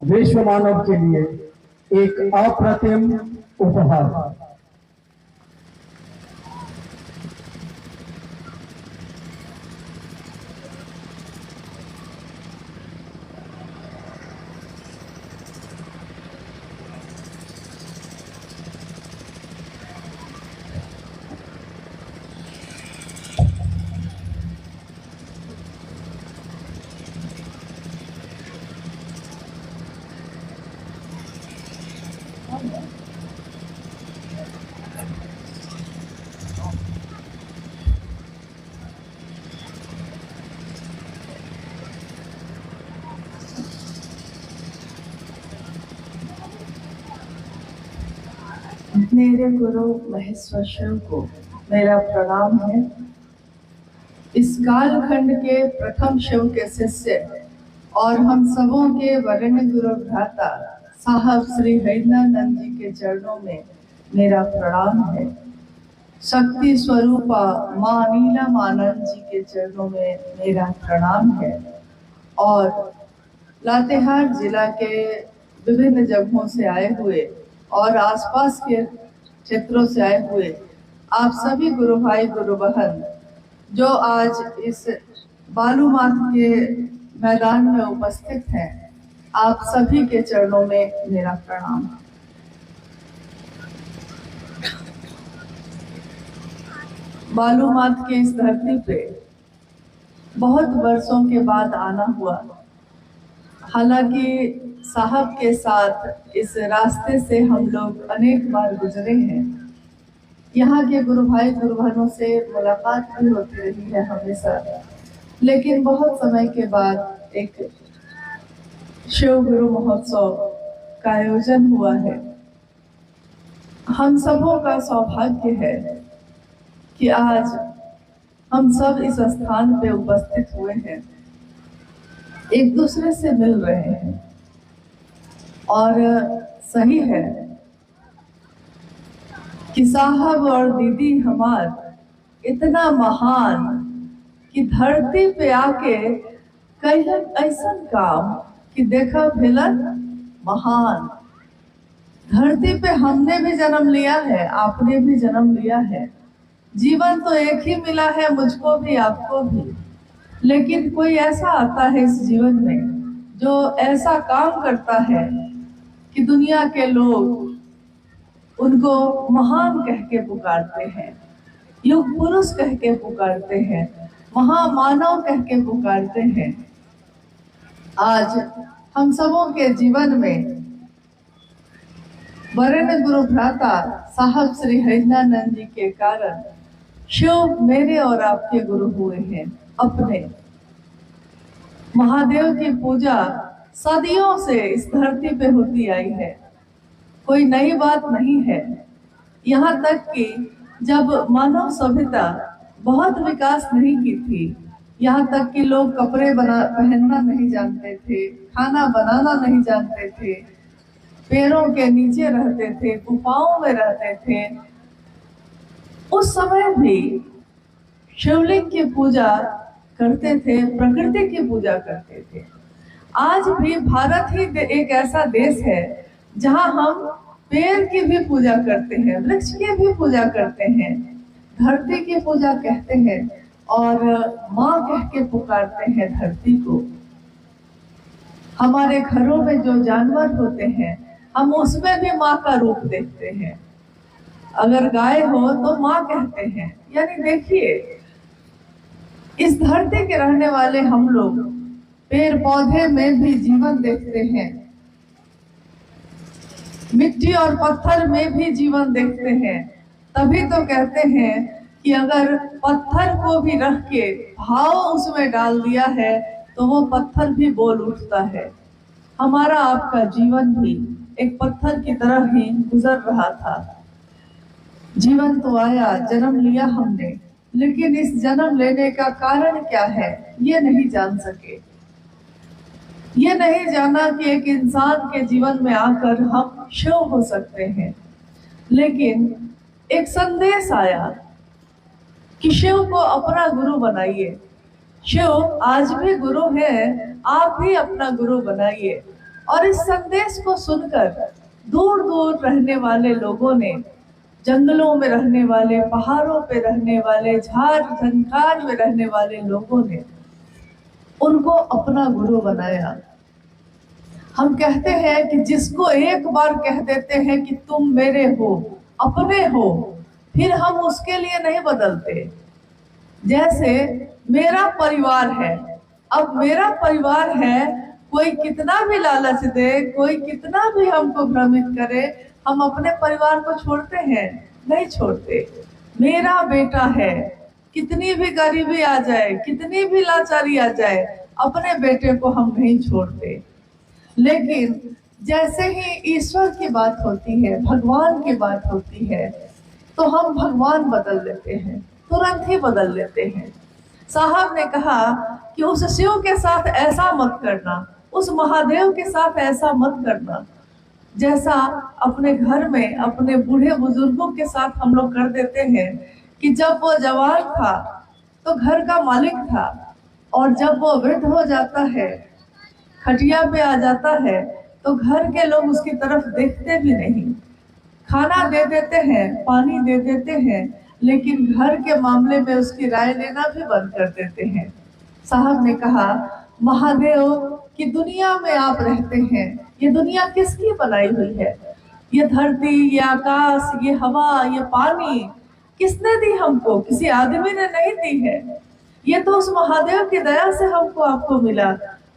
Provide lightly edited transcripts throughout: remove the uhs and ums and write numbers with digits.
विश्व मानव के लिए एक अप्रतिम उपहार। मेरे गुरु महेश्वर शिव को मेरा प्रणाम है। इस कालखंड के प्रथम शिव के शिष्य और हम सबों के वरेण्य गुरु भ्राता साहब श्री हरिनानंद जी के चरणों में मेरा प्रणाम है। शक्ति स्वरूपा मां नीलमानंद जी के चरणों में मेरा प्रणाम है। और लातेहार जिला के विभिन्न जगहों से आए हुए और आसपास के क्षेत्रों से आए हुए आप सभी गुरु भाई गुरु बहन जो आज इस बालूमाथ के मैदान में उपस्थित हैं, आप सभी के चरणों में मेरा प्रणाम। बालूमाथ के इस धरती पे बहुत वर्षों के बाद आना हुआ। हालांकि साहब के साथ इस रास्ते से हम लोग अनेक बार गुजरे हैं। यहाँ के गुरु भाई गुरु बहनों से मुलाकात भी होती रही है हमेशा, लेकिन बहुत समय के बाद एक शिव गुरु महोत्सव का आयोजन हुआ है। हम सबों का सौभाग्य है कि आज हम सब इस स्थान पे उपस्थित हुए हैं, एक दूसरे से मिल रहे हैं। और सही है कि साहब और दीदी हमार इतना महान कि धरती पे आके कैलन ऐसा काम कि देखा भेलन महान। धरती पे हमने भी जन्म लिया है, आपने भी जन्म लिया है। जीवन तो एक ही मिला है, मुझको भी आपको भी, लेकिन कोई ऐसा आता है इस जीवन में जो ऐसा काम करता है कि दुनिया के लोग उनको महान कह के पुकारते हैं, युग पुरुष कह के पुकारते हैं, महामानव कह के पुकारते हैं। आज हम सबों के जीवन में वरेण्य गुरु भ्राता साहब श्री हरिनानंद जी के कारण शिव मेरे और आपके गुरु हुए हैं। अपने महादेव की पूजा सदियों से इस धरती पे होती आई है, कोई नई बात नहीं है। यहाँ तक कि जब मानव सभ्यता बहुत विकास नहीं की थी, यहाँ तक कि लोग कपड़े पहनना नहीं जानते थे, खाना बनाना नहीं जानते थे, पेड़ों के नीचे रहते थे, गुफाओं में रहते थे, उस समय भी शिवलिंग की पूजा करते थे, प्रकृति की पूजा करते थे। आज भी भारत ही एक ऐसा देश है जहां हम पेड़ की भी पूजा करते हैं, वृक्ष की भी पूजा करते हैं, धरती की पूजा कहते हैं और माँ कह के पुकारते हैं धरती को। हमारे घरों में जो जानवर होते हैं हम उसमें भी माँ का रूप देखते हैं। अगर गाय हो तो माँ कहते हैं। यानी देखिए, इस धरती के रहने वाले हम लोग पेड़ पौधे में भी जीवन देखते हैं, मिट्टी और पत्थर में भी जीवन देखते हैं। तभी तो कहते हैं कि अगर पत्थर को भी रख के भाव उसमें डाल दिया है तो वो पत्थर भी बोल उठता है। हमारा आपका जीवन भी एक पत्थर की तरह ही गुजर रहा था। जीवन तो आया, जन्म लिया हमने, लेकिन इस जन्म लेने का कारण क्या है ये नहीं जान सके। ये नहीं जाना कि एक इंसान के जीवन में आकर हम शिव हो सकते हैं। लेकिन एक संदेश आया कि शिव को अपना गुरु बनाइए। शिव आज भी गुरु है, आप भी अपना गुरु बनाइए और इस संदेश को सुनकर दूर दूर रहने वाले लोगों ने, जंगलों में रहने वाले, पहाड़ों पे रहने वाले, झाड़ झंखार में रहने वाले लोगों ने उनको अपना गुरु बनाया। हम कहते हैं कि जिसको एक बार कह देते हैं कि तुम मेरे हो, अपने हो, फिर हम उसके लिए नहीं बदलते। जैसे मेरा परिवार है, अब मेरा परिवार है, कोई कितना भी लालच दे, कोई कितना भी हमको भ्रमित करे, हम अपने परिवार को छोड़ते हैं? नहीं छोड़ते। मेरा बेटा है, कितनी भी गरीबी आ जाए, कितनी भी लाचारी आ जाए, अपने बेटे को हम नहीं छोड़ते। लेकिन जैसे ही ईश्वर की बात होती है, भगवान की बात होती है, तो हम भगवान बदल लेते हैं, तुरंत ही बदल लेते हैं। साहब ने कहा कि उस शिव के साथ ऐसा मत करना, उस महादेव के साथ ऐसा मत करना, जैसा अपने घर में अपने बूढ़े बुजुर्गों के साथ हम लोग कर देते हैं कि जब वो जवान था तो घर का मालिक था, और जब वो वृद्ध हो जाता है, खटिया पे आ जाता है, तो घर के लोग उसकी तरफ देखते भी नहीं। खाना दे देते हैं, पानी दे देते हैं, लेकिन घर के मामले में उसकी राय लेना भी बंद कर देते हैं। साहब ने कहा, महादेव की दुनिया में आप रहते हैं, ये दुनिया किसकी बनाई हुई है? ये धरती, ये आकाश, ये हवा, ये पानी किसने दी हमको? किसी आदमी ने नहीं दी है। ये तो उस महादेव की दया से हमको आपको मिला।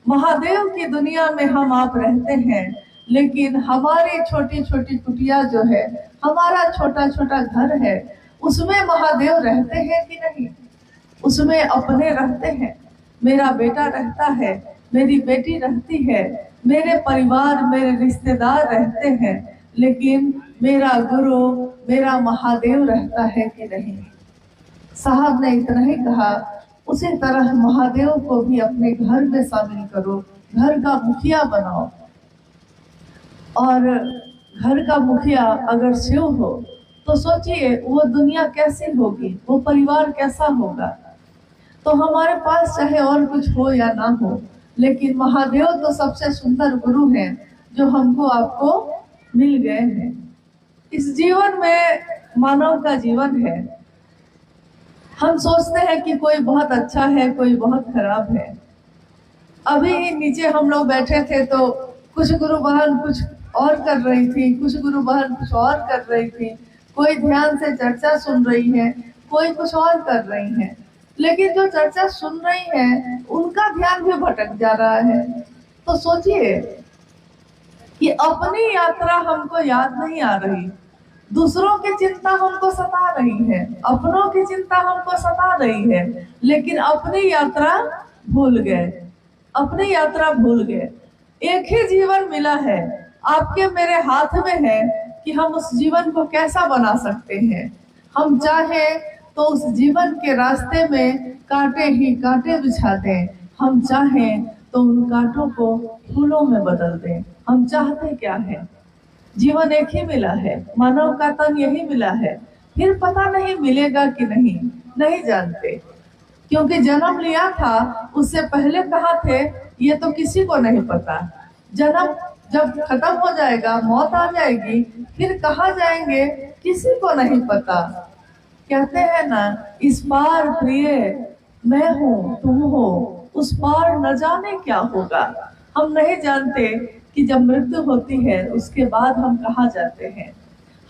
महादेव की दुनिया में हम आप रहते हैं, लेकिन हमारी छोटी छोटी कुटिया जो है, हमारा छोटा छोटा घर है, उसमें महादेव रहते हैं कि नहीं? उसमें अपने रहते हैं। मेरा बेटा रहता है, मेरी बेटी रहती है, मेरे परिवार, मेरे रिश्तेदार रहते हैं, लेकिन मेरा गुरु, मेरा महादेव रहता है कि नहीं? साहब ने इतना ही कहा। उसी तरह महादेव को भी अपने घर में शामिल करो, घर का मुखिया बनाओ। और घर का मुखिया अगर शिव हो तो सोचिए वो दुनिया कैसी होगी, वो परिवार कैसा होगा। तो हमारे पास चाहे और कुछ हो या ना हो, लेकिन महादेव तो सबसे सुंदर गुरु हैं जो हमको आपको मिल गए हैं। इस जीवन में मानव का जीवन है। हम सोचते हैं कि कोई बहुत अच्छा है, कोई बहुत खराब है। अभी नीचे हम लोग बैठे थे तो कुछ गुरु बहन कुछ और कर रही थी, कुछ गुरु बहन कुछ और कर रही थी, कोई ध्यान से चर्चा सुन रही है, कोई कुछ और कर रही है। लेकिन जो चर्चा सुन रही है उनका ध्यान भी भटक जा रहा है। तो सोचिए कि अपनी यात्रा हमको याद नहीं आ रही, दूसरों की चिंता हमको सता रही है, अपनों की चिंता हमको सता रही है, लेकिन अपनी यात्रा भूल गए, अपनी यात्रा भूल गए। एक ही जीवन मिला है, आपके मेरे हाथ में है कि हम उस जीवन को कैसा बना सकते हैं। हम चाहे तो उस जीवन के रास्ते में कांटे ही कांटे बिछा दें, हम चाहें तो उन कांटों को फूलों में बदल दें। हम चाहते क्या है? जीवन एक ही मिला है, मानव का तन यही मिला है, फिर पता नहीं मिलेगा कि नहीं, नहीं जानते। क्योंकि जन्म लिया था, उससे पहले कहाँ थे ये तो किसी को नहीं पता। जन्म जब खत्म हो जाएगा, मौत आ जाएगी, फिर कहाँ जाएंगे किसी को नहीं पता। कहते हैं ना, इस पार प्रिय मैं हूँ तुम हो, उस पार न जाने क्या होगा। हम नहीं जानते कि जब मृत्यु होती है उसके बाद हम कहाँ जाते हैं।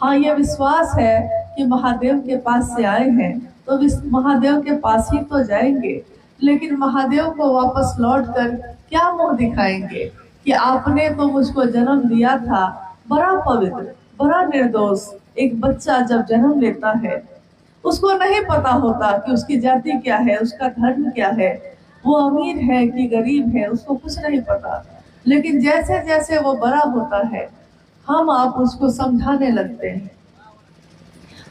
हाँ, ये विश्वास है कि महादेव के पास से आए हैं तो महादेव के पास ही तो जाएंगे, लेकिन महादेव को वापस लौट कर क्या मुंह दिखाएंगे कि आपने तो मुझको जन्म दिया था। बड़ा पवित्र, बड़ा निर्दोष एक बच्चा जब जन्म लेता है, उसको नहीं पता होता कि उसकी जाति क्या है, उसका धर्म क्या है, वो अमीर है कि गरीब है, उसको कुछ नहीं पता। लेकिन जैसे जैसे वो बड़ा होता है, हम आप उसको समझाने लगते हैं,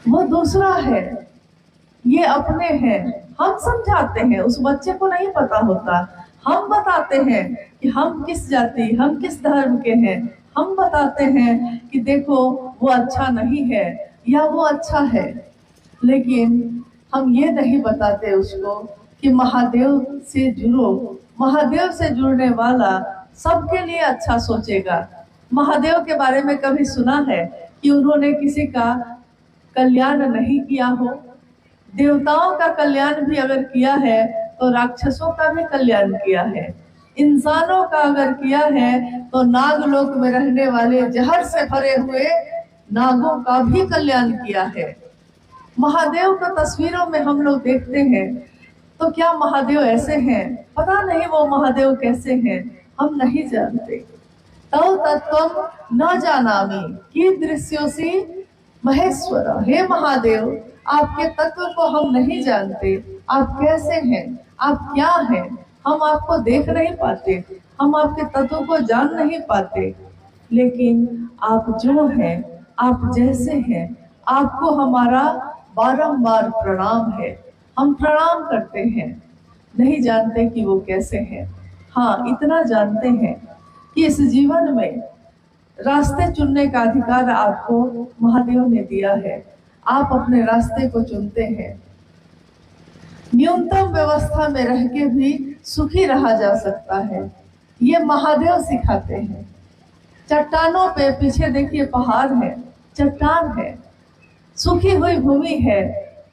वो दूसरा है, ये अपने हैं। हम समझाते हैं, उस बच्चे को नहीं पता होता। हम बताते हैं कि हम किस जाति, हम किस धर्म के हैं। हम बताते हैं कि देखो वो अच्छा नहीं है या वो अच्छा है, लेकिन हम ये नहीं बताते उसको कि महादेव से जुड़ो। महादेव से जुड़ने वाला सबके लिए अच्छा सोचेगा। महादेव के बारे में कभी सुना है कि उन्होंने किसी का कल्याण नहीं किया हो? देवताओं का कल्याण भी अगर किया है तो राक्षसों का भी कल्याण किया है। इंसानों का अगर किया है तो नागलोक में रहने वाले जहर से भरे हुए नागों का भी कल्याण किया है। महादेव को तस्वीरों में हम लोग देखते हैं तो क्या महादेव ऐसे हैं? पता नहीं वो महादेव कैसे हैं, हम नहीं जानते। तव तत्त्वम न जानामि कीदृश्योऽसि महेश्वर। हे महादेव, आपके तत्व को हम नहीं जानते, आप कैसे हैं, आप क्या हैं, हम आपको देख नहीं पाते, हम आपके तत्व को जान नहीं पाते। लेकिन आप जो हैं, आप जैसे हैं, आपको हमारा बारंबार प्रणाम है, हम प्रणाम करते हैं। नहीं जानते कि वो कैसे हैं। हाँ, इतना जानते हैं कि इस जीवन में रास्ते चुनने का अधिकार आपको महादेव ने दिया है। आप अपने रास्ते को चुनते हैं। न्यूनतम व्यवस्था में रह के भी सुखी रहा जा सकता है, ये महादेव सिखाते हैं। चट्टानों पे पीछे देखिए पहाड़ है, चट्टान है, सूखी हुई भूमि है।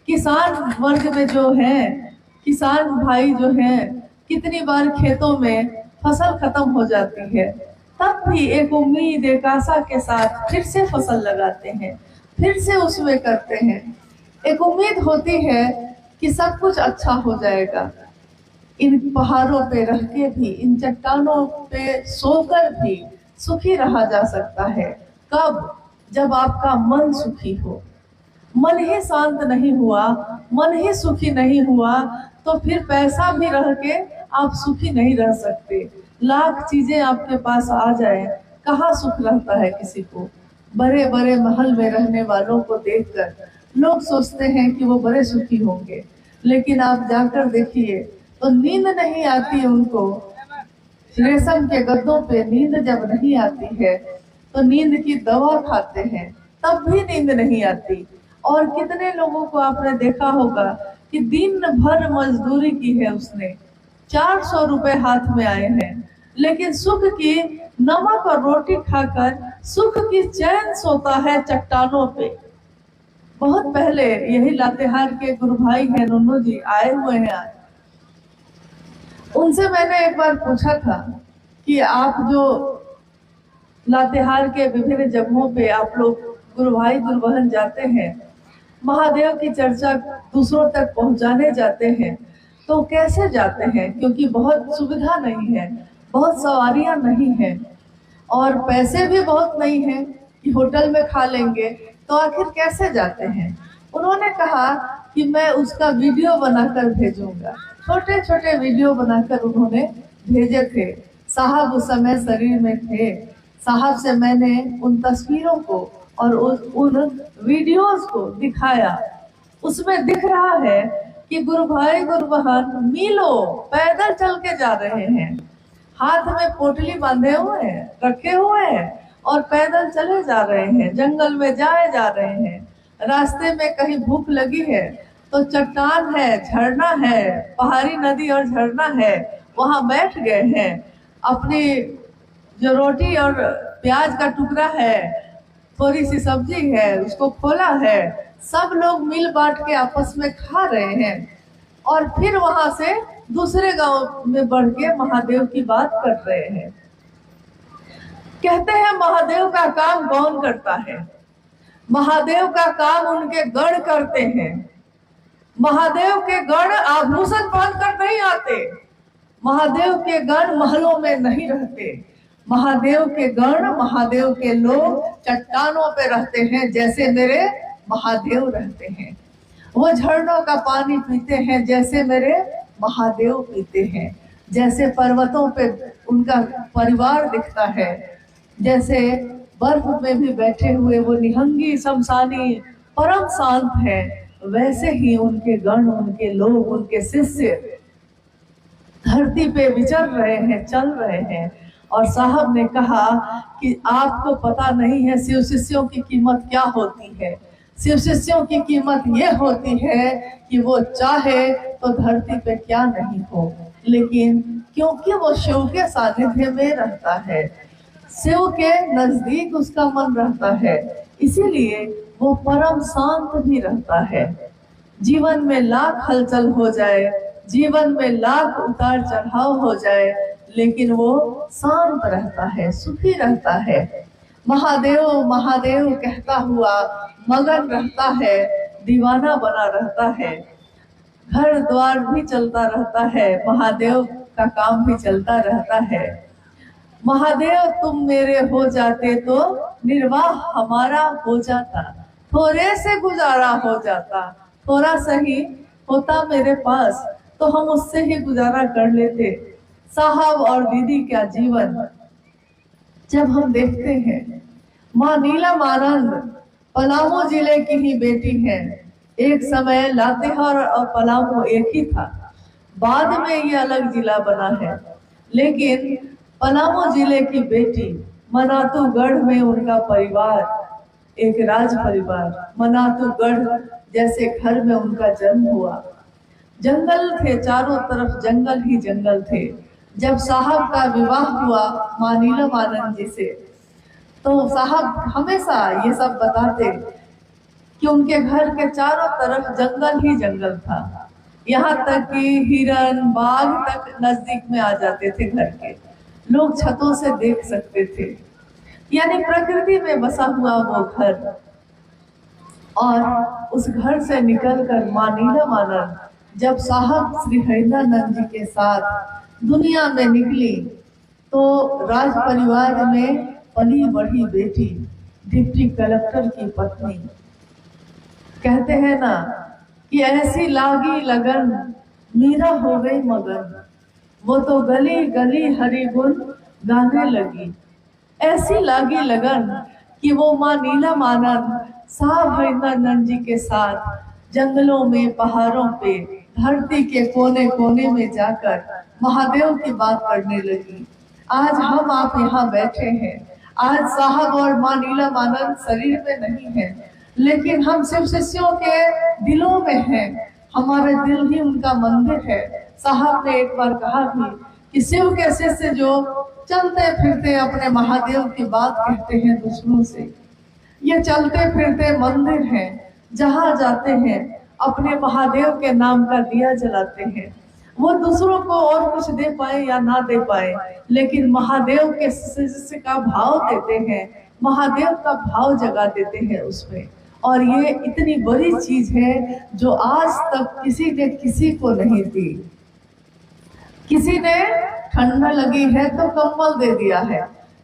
किसान वर्ग में जो है, किसान भाई जो हैं, कितनी बार खेतों में फसल खत्म हो जाती है, तब भी एक उम्मीद, एक आशा के साथ फिर से फसल लगाते हैं, फिर से उसमें करते हैं। एक उम्मीद होती है कि सब कुछ अच्छा हो जाएगा। इन पहाड़ों पे रह के भी, इन चट्टानों पे सोकर भी सुखी रहा जा सकता है। कब? जब आपका मन सुखी हो। मन ही शांत नहीं हुआ, मन ही सुखी नहीं हुआ, तो फिर पैसा भी रह के आप सुखी नहीं रह सकते। लाख चीजें आपके पास आ जाए, कहाँ सुख रहता है किसी को। बड़े बड़े महल में रहने वालों को देखकर लोग सोचते हैं कि वो बड़े सुखी होंगे, लेकिन आप जाकर देखिए तो नींद नहीं आती उनको। रेशम के गद्दों पे नींद जब नहीं आती है तो नींद की दवा खाते हैं, तब भी नींद नहीं आती। और कितने लोगों को आपने देखा होगा कि दिन भर मजदूरी की है उसने, 400 रुपए हाथ में आए हैं, लेकिन सुख की नमक और रोटी खाकर सुख की चैन सोता है चट्टानों पे। बहुत पहले यही लातेहार के गुरु भाई हैं नन्नू जी, आए हुए हैं आज। उनसे मैंने एक बार पूछा था कि आप जो लातेहार के विभिन्न जगहों पे आप लोग गुरु भाई गुरु बहन जाते हैं, महादेव की चर्चा दूसरों तक पहुंचाने जाते हैं, तो कैसे जाते हैं? क्योंकि बहुत सुविधा नहीं है, बहुत सवारियां नहीं है और पैसे भी बहुत नहीं है कि होटल में खा लेंगे, तो आखिर कैसे जाते हैं? उन्होंने कहा कि मैं उसका वीडियो बनाकर भेजूंगा। छोटे छोटे वीडियो बनाकर उन्होंने भेजे थे। साहब उस समय शरीर में थे। साहब से मैंने उन तस्वीरों को और उन वीडियोस को दिखाया। उसमें दिख रहा है कि गुरु भाई गुरु बहन मीलों पैदल चल के जा रहे हैं, हाथ में पोटली बांधे हुए हैं, रखे हुए हैं और पैदल चले जा रहे हैं, जंगल में जाए जा रहे हैं। रास्ते में कहीं भूख लगी है तो चट्टान है, झरना है, पहाड़ी नदी और झरना है, वहां बैठ गए हैं। अपनी जो रोटी और प्याज का टुकड़ा है, थोड़ी सी सब्जी है, उसको खोला है, सब लोग मिल बांट के आपस में खा रहे हैं और फिर वहां से दूसरे गांव में बढ़ के महादेव की बात कर रहे हैं। कहते हैं महादेव का काम कौन करता है? महादेव का काम उनके गण करते हैं। महादेव के गण आभूषण पहन कर नहीं आते, महादेव के गण महलों में नहीं रहते। महादेव के गण, महादेव के लोग चट्टानों पे रहते हैं, जैसे मेरे महादेव रहते हैं। वो झरनों का पानी पीते हैं जैसे मेरे महादेव पीते हैं। जैसे पर्वतों पे उनका परिवार दिखता है, जैसे बर्फ में भी बैठे हुए वो निहंगी शमशानी परम शांत है, वैसे ही उनके गण, उनके लोग, उनके शिष्य धरती पे विचर रहे हैं, चल रहे हैं। और साहब ने कहा कि आपको पता नहीं है शिव शिष्यों की कीमत क्या होती है। शिव शिष्यों की कीमत ये होती है कि वो चाहे तो धरती पे क्या नहीं हो, लेकिन क्योंकि वो शिव के सानिध्य में रहता है, शिव के नजदीक उसका मन रहता है, इसीलिए वो परम शांत भी रहता है। जीवन में लाख हलचल हो जाए, जीवन में लाख उतार चढ़ाव हो जाए, लेकिन वो शांत रहता है, सुखी रहता है। महादेव महादेव कहता हुआ मगन रहता है, दीवाना बना रहता है। घर द्वार भी चलता रहता है, महादेव का काम भी चलता रहता है। महादेव तुम मेरे हो जाते तो निर्वाह हमारा हो जाता, थोड़े से गुजारा हो जाता, थोड़ा सही होता मेरे पास तो हम उससे ही गुजारा कर लेते। साहब और दीदी का जीवन जब हम देखते हैं, माँ नीलम आनंद पलामू जिले की ही बेटी है। एक समय लातेहार और पलामू एक ही था, बाद में ये अलग जिला बना है, लेकिन पलामू जिले की बेटी, मनातूगढ़ में उनका परिवार एक राज परिवार, मनातूगढ़ जैसे घर में उनका जन्म हुआ। जंगल थे, चारों तरफ जंगल ही जंगल थे। जब साहब का विवाह हुआ माँ नीलम आनंद जी से, तो साहब हमेशा ये सब बताते कि उनके घर के चारों तरफ जंगल ही जंगल था। यहाँ तक कि हिरन बाघ तक नजदीक में आ जाते थे घर के, लोग छतों से देख सकते थे। यानी प्रकृति में बसा हुआ वो घर। और उस घर से निकलकर माँ नीलम आनंद जब साहब श्री हरिंद्रानंद जी के साथ दुनिया में निकली, तो राज परिवार में पली बढ़ी बेटी, डिप्टी कलेक्टर की पत्नी। कहते हैं ना कि ऐसी लागी लगन मीरा हो गई मगन, वो तो गली गली हरि गुण गाने लगी। ऐसी लागी लगन कि वो माँ नीलम आनंद साहब हरिंद्रानंद जी के साथ जंगलों में, पहाड़ों पे, धरती के कोने कोने में जाकर महादेव की बात करने लगी। आज हम आप यहाँ बैठे हैं, आज साहब और माँ नीलम आनंद शरीर में नहीं है, लेकिन हम शिव शिष्यों के दिलों में हैं। हमारे दिल ही उनका मंदिर है। साहब ने एक बार कहा भी कि शिव के शिष्य जो चलते फिरते अपने महादेव की बात कहते हैं दूसरों से, ये चलते फिरते मंदिर हैं, जहाँ जाते हैं अपने महादेव के नाम का दिया जलाते हैं। वो दूसरों को और कुछ दे पाए या ना दे पाए, लेकिन महादेव के शिष्य का भाव देते हैं, महादेव का भाव जगा देते हैं उसमें। और ये इतनी बड़ी चीज है जो आज तक किसी ने किसी को नहीं दी। किसी ने ठंडा लगी है तो कंबल दे दिया है,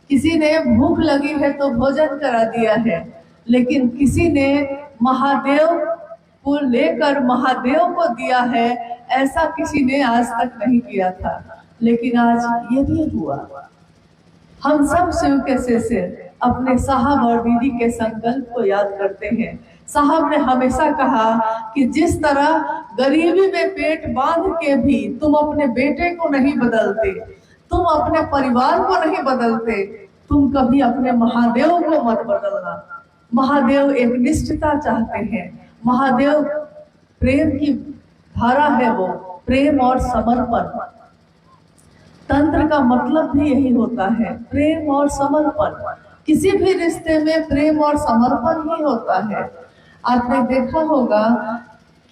किसी ने भूख लगी है तो भोजन करा दिया है, लेकिन किसी ने महादेव को लेकर महादेव को दिया है, ऐसा किसी ने आज तक नहीं किया था। लेकिन आज ये भी हुआ। हम सब शिव के शिष्य अपने साहब और दीदी के संकल्प को याद करते हैं। साहब ने हमेशा कहा कि जिस तरह गरीबी में पेट बांध के भी तुम अपने बेटे को नहीं बदलते, तुम अपने परिवार को नहीं बदलते, तुम कभी अपने महादेव को मत बदलना। महादेव एक निष्ठता चाहते हैं। महादेव प्रेम की धारा है, वो प्रेम और समर्पण। तंत्र का मतलब भी यही होता है, प्रेम और समर्पण। किसी भी रिश्ते में प्रेम और समर्पण ही होता है। आपने देखा होगा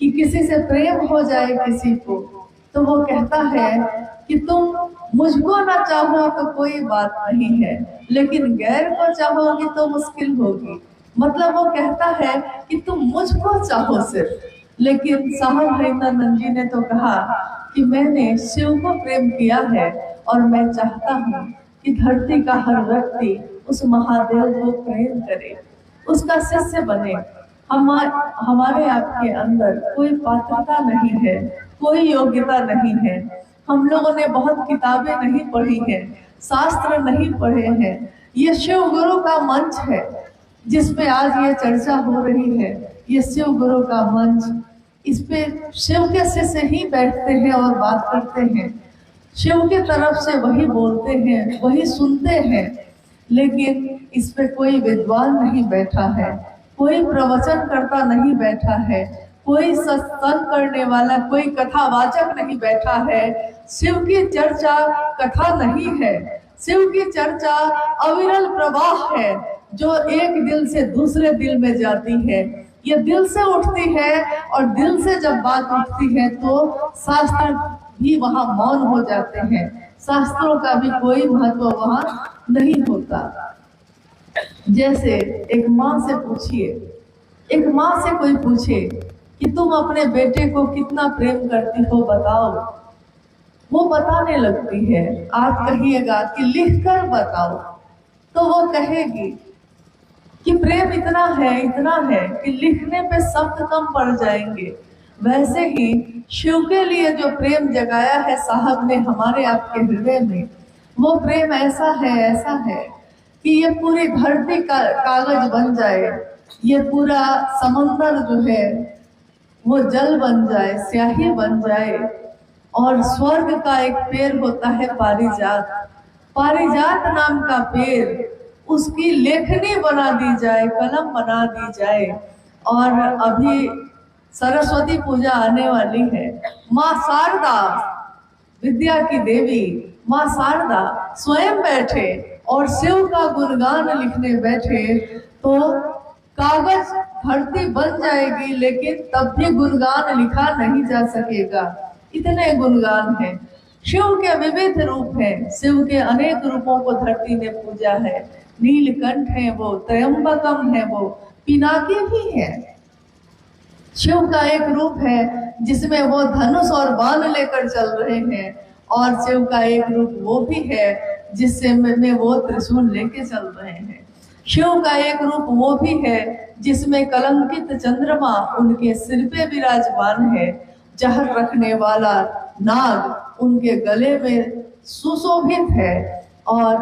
कि किसी से प्रेम हो जाए किसी को, तो वो कहता है कि तुम मुझको ना चाहो तो कोई बात नहीं है, लेकिन गैर को चाहोगी तो मुश्किल होगी। मतलब वो कहता है कि तुम मुझको चाहो सिर्फ। लेकिन साहब हरिंद्रानंद जी ने तो कहा कि मैंने शिव को प्रेम किया है और मैं चाहता हूँ कि धरती का हर व्यक्ति उस महादेव को प्रेम करे, उसका शिष्य बने। हमारे आपके अंदर कोई पात्रता नहीं है, कोई योग्यता नहीं है। हम लोगों ने बहुत किताबें नहीं पढ़ी हैं, शास्त्र नहीं पढ़े हैं। ये शिव गुरु का मंच है जिसपे आज ये चर्चा हो रही है। ये शिव गुरु का मंच, इस पे शिव के शिष्य ही बैठते हैं और बात करते हैं। शिव की तरफ से वही बोलते हैं, वही सुनते हैं। लेकिन इस पे कोई विद्वान नहीं बैठा है, कोई प्रवचन करता नहीं बैठा है, कोई सत्संग करने वाला, कोई कथावाचक नहीं बैठा है। शिव की चर्चा कथा नहीं है, शिव की चर्चा अविरल प्रवाह है, जो एक दिल से दूसरे दिल में जाती है। ये दिल से उठती है, और दिल से जब बात उठती है तो शास्त्र भी वहां मौन हो जाते हैं, शास्त्रों का भी कोई महत्व वहां नहीं होता। जैसे एक माँ से पूछिए, एक माँ से कोई पूछे कि तुम अपने बेटे को कितना प्रेम करती हो बताओ, वो बताने लगती है। आप कहिएगा कि लिख कर बताओ, तो वो कहेगी कि प्रेम इतना है कि लिखने पे शब्द कम पड़ जाएंगे। वैसे ही शिव के लिए जो प्रेम जगाया है साहब ने हमारे आपके हृदय में, वो प्रेम ऐसा है कि ये पूरी धरती का कागज बन जाए, ये पूरा समंदर जो है वो जल बन जाए, स्याही बन जाए। और स्वर्ग का एक पेड़ होता है पारिजात, पारिजात नाम का पेड़, उसकी लेखनी बना दी जाए, कलम बना दी जाए। और अभी सरस्वती पूजा आने वाली है, माँ शारदा, विद्या की देवी माँ शारदा स्वयं बैठे और शिव का गुणगान लिखने बैठे तो कागज धरती बन जाएगी, लेकिन तब भी गुणगान लिखा नहीं जा सकेगा, इतने गुणगान हैं। शिव के विविध रूप हैं, शिव के अनेक रूपों को धरती ने पूजा है। नीलकंठ है वो, त्रयंबकम है वो, पिनाकी भी है। शिव का एक रूप है जिसमें वो धनुष और बाण लेकर चल रहे हैं, और शिव का एक रूप वो भी है जिससे में वो त्रिशूल लेके चल रहे हैं। शिव का एक रूप वो भी है जिसमें कलंकित चंद्रमा उनके सिर पे विराजमान है, जहर रखने वाला नाग उनके गले में सुशोभित है, और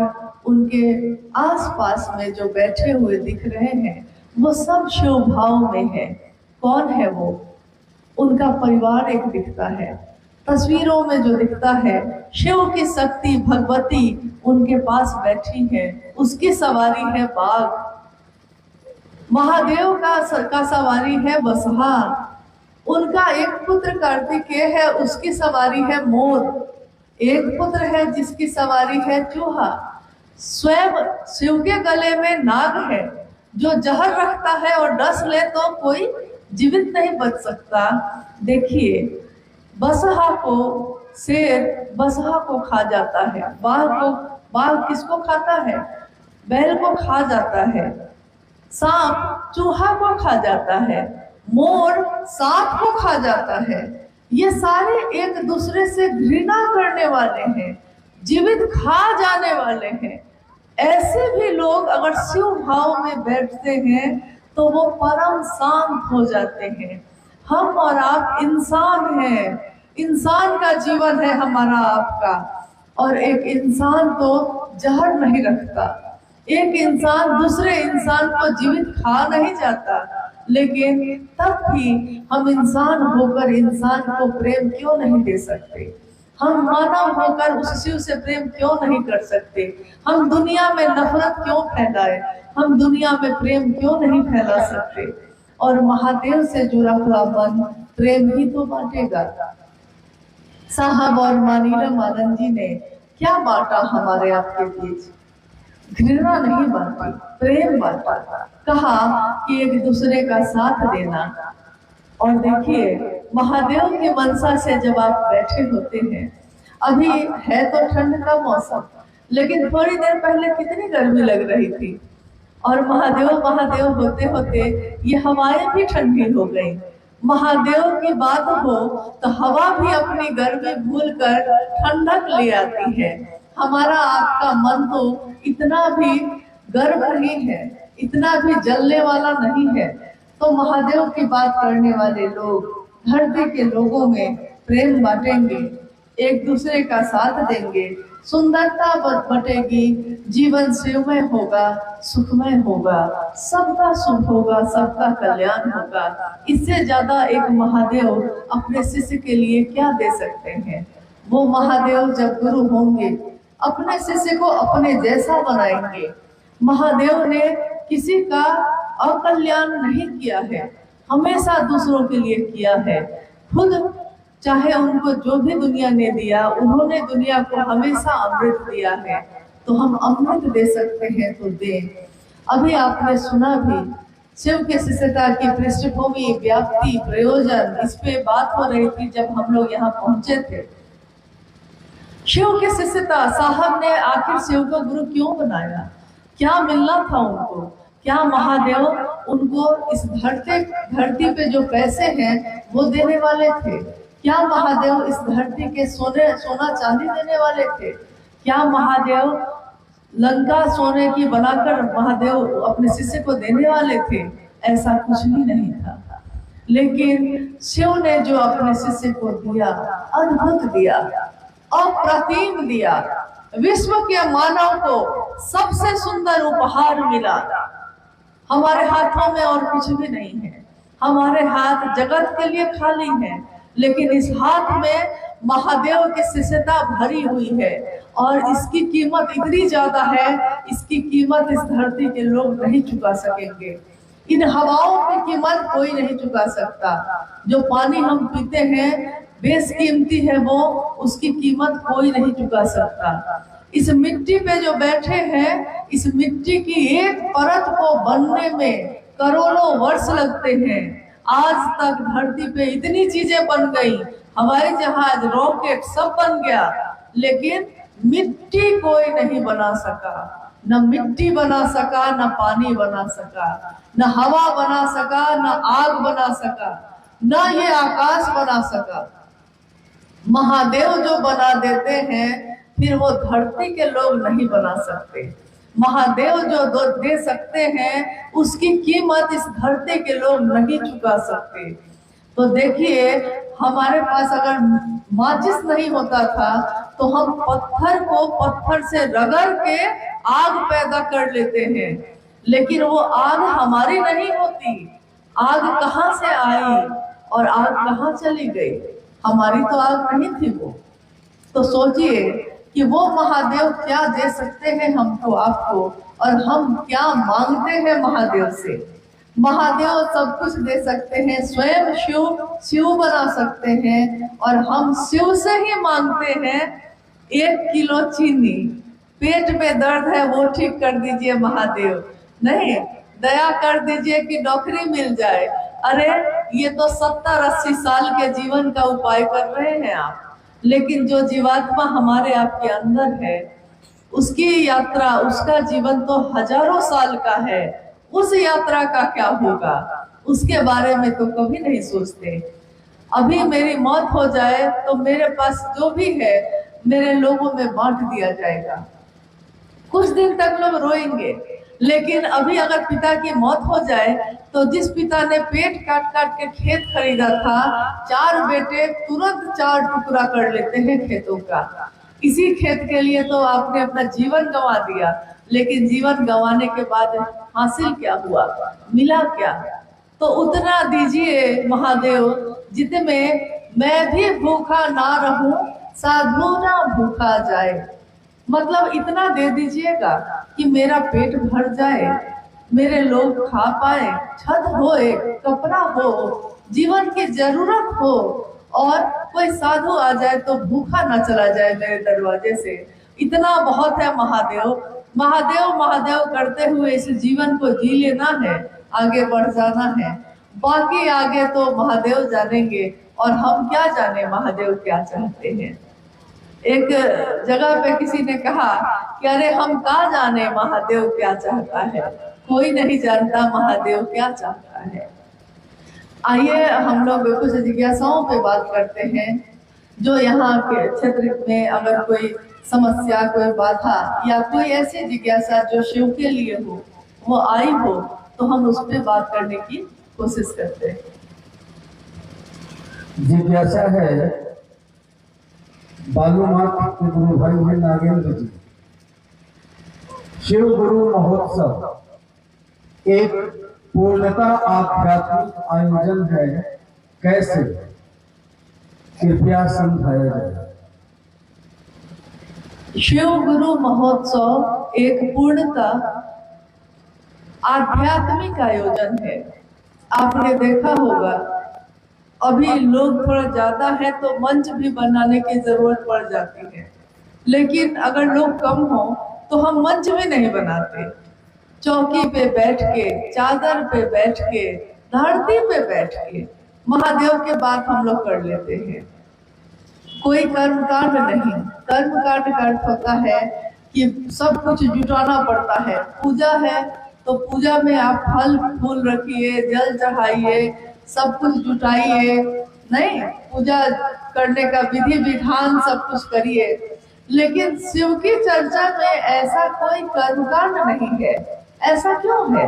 उनके आसपास में जो बैठे हुए दिख रहे हैं वो सब शिव भाव में है। कौन है वो? उनका परिवार एक दिखता है, तस्वीरों में जो दिखता है शिव की शक्ति भगवती उनके पास बैठी है, उसकी सवारी है बाघ। महादेव का सवारी है बसहा, उनका एक पुत्र कार्तिकेय है, उसकी सवारी है मोर। एक पुत्र है जिसकी सवारी है चूहा। स्वयं शिव के गले में नाग है जो जहर रखता है, और डस ले तो कोई जीवित नहीं बच सकता। देखिए, बसहा को शेर बसहा को खा जाता है, बाघ किसको खाता है? बैल को खा जाता है। सांप चूहा को खा जाता है, मोर सांप को खा जाता है। ये सारे एक दूसरे से घृणा करने वाले हैं, जीवित खा जाने वाले हैं। ऐसे भी लोग अगर शिव भाव में बैठते हैं तो वो परम शांत हो जाते हैं। हम और आप इंसान हैं, इंसान का जीवन है हमारा आपका, और एक इंसान तो जहर नहीं रखता, एक इंसान दूसरे इंसान को जीवित खा नहीं जाता, लेकिन तब भी हम इंसान होकर इंसान को प्रेम क्यों नहीं दे सकते? हम मानव होकर उस शिव से प्रेम क्यों नहीं कर सकते? हम दुनिया में नफरत क्यों फैलाए? हम दुनिया में प्रेम क्यों नहीं फैला सकते? और महादेव से जुड़ा हुआ मन प्रेम ही तो बांटेगा। साहब और मानीराम आनंद जी ने क्या बांटा हमारे आपके बीच? घृणा नहीं बांटी, प्रेम बांटा। कहा कि एक दूसरे का साथ देना। और देखिए, महादेव की मनसा से जब आप बैठे होते हैं, अभी है तो ठंड का मौसम, लेकिन थोड़ी देर पहले कितनी गर्मी लग रही थी, और महादेव होते होते ये हवाएं भी ठंडी हो गई। महादेव की बात हो तो हवा भी अपनी गर्मी भूलकर ठंडक ले आती है। हमारा आपका मन तो इतना भी गर्म नहीं है, इतना भी जलने वाला नहीं है। तो महादेव की बात करने वाले लोग धरती के लोगों में प्रेम बांटेंगे, एक दूसरे का साथ देंगे, सुंदरता बटेगी, जीवन शिवमय होगा, सुखमय होगा, सबका सुख होगा, सबका कल्याण होगा। इससे ज्यादा एक महादेव अपने शिष्य के लिए क्या दे सकते हैं? वो महादेव जब गुरु होंगे अपने शिष्य को अपने जैसा बनाएंगे। महादेव ने किसी का अकल्याण नहीं किया है, हमेशा दूसरों के लिए किया है। खुद चाहे उनको जो भी दुनिया ने दिया, उन्होंने दुनिया को हमेशा अमृत दिया है, तो हम अमृत दे सकते हैं तो दें। अभी आपने सुना भी शिव के शिष्यता की पृष्ठभूमि, व्याप्ति, प्रयोजन, इस पे बात हो रही थी जब हम लोग यहाँ पहुंचे थे। शिव की शिष्यता, साहब ने आखिर शिव को गुरु क्यों बनाया? क्या मिलना था उनको? क्या महादेव उनको इस धरती पे जो पैसे हैं वो देने वाले थे? क्या महादेव इस धरती के सोना चांदी देने वाले थे? क्या महादेव लंका सोने की बनाकर महादेव अपने शिष्य को देने वाले थे? ऐसा कुछ भी नहीं था। लेकिन शिव ने जो अपने शिष्य को दिया, अद्भुत दिया, अप्रतिम दिया। विश्व के मानव को सबसे सुंदर उपहार मिला। हमारे हाथों में और कुछ भी नहीं है, हमारे हाथ जगत के लिए खाली हैं, लेकिन इस हाथ में महादेव की शिष्यता भरी हुई है और इसकी कीमत इतनी ज्यादा है, इसकी कीमत इस धरती के लोग नहीं चुका सकेंगे। इन हवाओं की कीमत कोई नहीं चुका सकता। जो पानी हम पीते हैं बेशकीमती है वो, उसकी कीमत कोई नहीं चुका सकता। इस मिट्टी पे जो बैठे हैं, इस मिट्टी की एक परत को बनने में करोड़ों वर्ष लगते हैं। आज तक धरती पे इतनी चीजें बन गई, हवाई जहाज, रॉकेट सब बन गया, लेकिन मिट्टी कोई नहीं बना सका। न मिट्टी बना सका, न पानी बना सका, न हवा बना सका, न आग बना सका, न ये आकाश बना सका। महादेव जो बना देते हैं, फिर वो धरती के लोग नहीं बना सकते। महादेव जो दे सकते हैं, उसकी कीमत इस धरती के लोग नहीं चुका सकते। तो देखिए, हमारे पास अगर माचिस नहीं होता था तो हम पत्थर को पत्थर से रगड़ के आग पैदा कर लेते हैं, लेकिन वो आग हमारी नहीं होती। आग कहाँ से आई और आग कहाँ चली गई? हमारी तो आग नहीं थी वो। तो सोचिए कि वो महादेव क्या दे सकते हैं हमको, आपको, और हम क्या मांगते हैं महादेव से। महादेव सब कुछ दे सकते हैं, स्वयं शिव बना सकते हैं, और हम शिव से ही मांगते हैं 1 किलो चीनी। पेट में दर्द है वो ठीक कर दीजिए महादेव, नहीं दया कर दीजिए कि नौकरी मिल जाए। अरे ये तो 70-80 साल के जीवन का उपाय कर रहे हैं आप, लेकिन जो जीवात्मा हमारे आपके अंदर है, उसकी यात्रा, उसका जीवन तो हजारों साल का है। उस यात्रा का क्या होगा, उसके बारे में तो कभी नहीं सोचते। अभी मेरी मौत हो जाए तो मेरे पास जो भी है मेरे लोगों में बांट दिया जाएगा। कुछ दिन तक लोग रोएंगे, लेकिन अभी अगर पिता की मौत हो जाए तो जिस पिता ने पेट काट काट के खेत खरीदा था, 4 बेटे तुरंत 4 टुकड़ा कर लेते हैं खेतों का। इसी खेत के लिए तो आपने अपना जीवन गंवा दिया, लेकिन जीवन गंवाने के बाद हासिल क्या हुआ, मिला क्या? तो उतना दीजिए महादेव जितने मैं भी भूखा ना रहूं, साधु ना भूखा जाए। मतलब इतना दे दीजिएगा कि मेरा पेट भर जाए, मेरे लोग खा पाए, छत हो, एक कपड़ा हो, जीवन की जरूरत हो, और कोई साधु आ जाए तो भूखा ना चला जाए मेरे दरवाजे से। इतना बहुत है महादेव। महादेव महादेव करते हुए इस जीवन को जी लेना है, आगे बढ़ जाना है। बाकी आगे तो महादेव जानेंगे, और हम क्या जाने महादेव क्या चाहते हैं। एक जगह पे किसी ने कहा कि अरे हम क्या जाने महादेव क्या चाहता है, कोई नहीं जानता महादेव क्या चाहता है। आइए हम लोग कुछ जिज्ञासाओं पे बात करते हैं। जो यहाँ के क्षेत्र में अगर कोई समस्या, कोई बाधा या कोई ऐसी जिज्ञासा जो शिव के लिए हो, वो आई हो, तो हम उस पर बात करने की कोशिश करते हैं। जिज्ञासा है बालूमाथ के गुरु भाई है नागेंद्र जी। शिव गुरु महोत्सव एक पूर्णता आध्यात्मिक आयोजन है, कैसे, कृपया समझाया जाए। शिव गुरु महोत्सव एक पूर्णता आध्यात्मिक आयोजन है। आपने देखा होगा अभी लोग थोड़ा ज्यादा है तो मंच भी बनाने की जरूरत पड़ जाती है, लेकिन अगर लोग कम हो तो हम मंच भी नहीं बनाते। चौकी पे बैठ के, चादर पे बैठ के, धरती पे बैठ के महादेव के बात हम लोग कर लेते हैं। कोई कर्मकांड नहीं। कर्मकांड का अर्थ होता है कि सब कुछ जुटाना पड़ता है। पूजा है तो पूजा में आप फल फूल रखिए, जल चढ़ाइए, सब कुछ जुटाइए, नहीं पूजा करने का विधि विधान सब कुछ करिए। लेकिन शिव की चर्चा में ऐसा कोई कर्मकांड नहीं है। ऐसा क्यों है?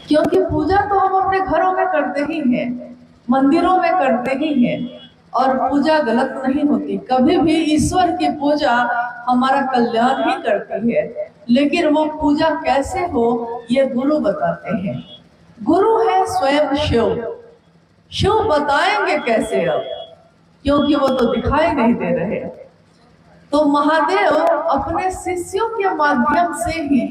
क्योंकि पूजा तो हम अपने घरों में करते ही हैं, मंदिरों में करते ही हैं, और पूजा गलत नहीं होती। कभी भी ईश्वर की पूजा हमारा कल्याण ही करती है, लेकिन वो पूजा कैसे हो ये गुरु बताते हैं। गुरु है स्वयं शिव। शिव बताएंगे कैसे अब, क्योंकि वो तो दिखाई नहीं दे रहे। तो महादेव अपने शिष्यों के माध्यम से ही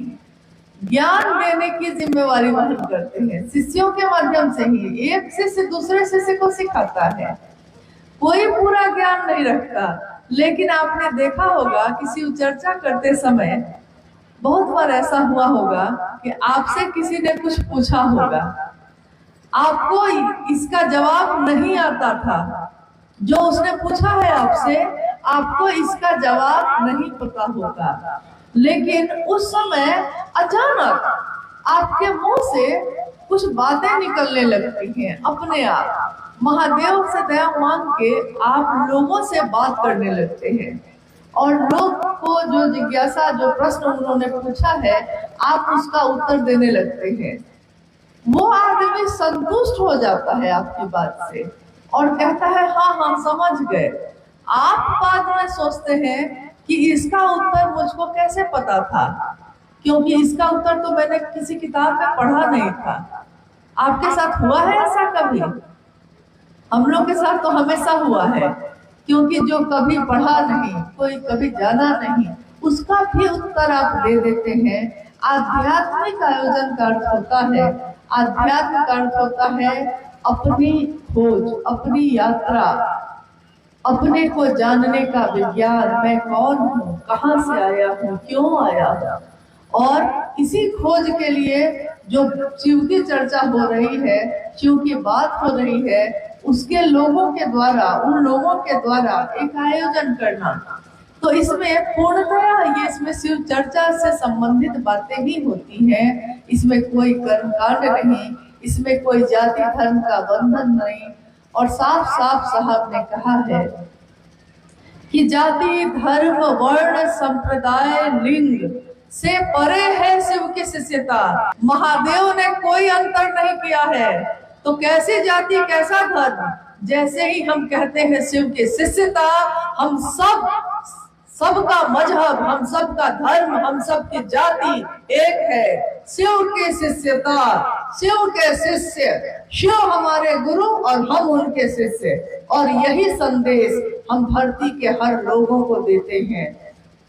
ज्ञान देने की जिम्मेवारी वहन करते हैं। शिष्यों के माध्यम से ही एक शिष्य दूसरे शिष्य को सिखाता है। कोई पूरा ज्ञान नहीं रखता, लेकिन आपने देखा होगा कि शिव चर्चा करते समय बहुत बार ऐसा हुआ होगा कि आपसे किसी ने कुछ पूछा होगा, आपको इसका जवाब नहीं आता था। जो उसने पूछा है आपसे, आपको इसका जवाब नहीं पता होगा, लेकिन उस समय अचानक आपके मुंह से कुछ बातें निकलने लगती हैं अपने आप। महादेव से दया मांग के आप लोगों से बात करने लगते हैं, और लोग को जो जिज्ञासा, जो प्रश्न उन्होंने पूछा है, आप उसका उत्तर देने लगते हैं। वो आदमी संतुष्ट हो जाता है आपकी बात से और कहता है हाँ हम समझ गए। आप बाद में सोचते हैं कि इसका उत्तर मुझको कैसे पता था, क्योंकि इसका उत्तर तो मैंने किसी किताब में पढ़ा नहीं था। आपके साथ हुआ है ऐसा कभी? हम लोग के साथ तो हमेशा हुआ है, क्योंकि जो कभी पढ़ा नहीं, कोई कभी जाना नहीं, उसका भी उत्तर आप दे देते हैं। आध्यात्मिक आयोजन का अर्थ होता है, आध्यात्म का अर्थ होता है अपनी खोज, अपनी यात्रा, अपने को जानने का विज्ञान। मैं कौन हूँ, कहाँ से आया हूँ, क्यों आया हूँ। और इसी खोज के लिए जो शिव की चर्चा हो रही है, शिव की बात हो रही है, उसके लोगों के द्वारा, उन लोगों के द्वारा एक आयोजन करना, तो इसमें पूर्णतया ये इसमें शिव चर्चा से संबंधित बातें ही होती हैं। इसमें कोई कर्मकांड नहीं, इसमें कोई जाति धर्म का बंधन नहीं। और साफ साफ साहब ने कहा है कि जाति धर्म वर्ण संप्रदाय लिंग से परे है शिव की शिष्यता। महादेव ने कोई अंतर नहीं किया है। तो कैसी जाति, कैसा धर्म? जैसे ही हम कहते हैं शिव की शिष्यता, हम सबका मजहब, हम सबका धर्म, हम सबकी जाति एक है। शिव की शिष्यता, शिव के शिष्य, शिव हमारे गुरु और हम उनके शिष्य, और यही संदेश हम धरती के हर लोगों को देते हैं।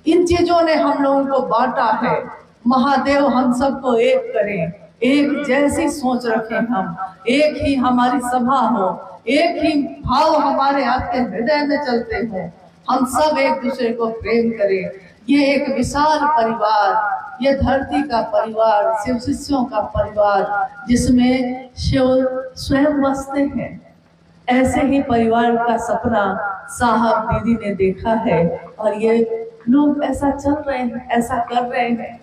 इन चीजों ने हम लोगों को बांटा है। महादेव हम सबको एक करें, एक जैसी सोच रखें, हम एक ही हमारी सभा हो, एक ही भाव हमारे आपके हृदय में चलते हैं। हम सब एक दूसरे को प्रेम करें। ये एक विशाल परिवार, ये धरती का परिवार, शिव शिष्यों का परिवार, जिसमें शिव स्वयं बसते हैं। ऐसे ही परिवार का सपना साहब दीदी ने देखा है, और ये लोग ऐसा चल रहे हैं, ऐसा कर रहे हैं।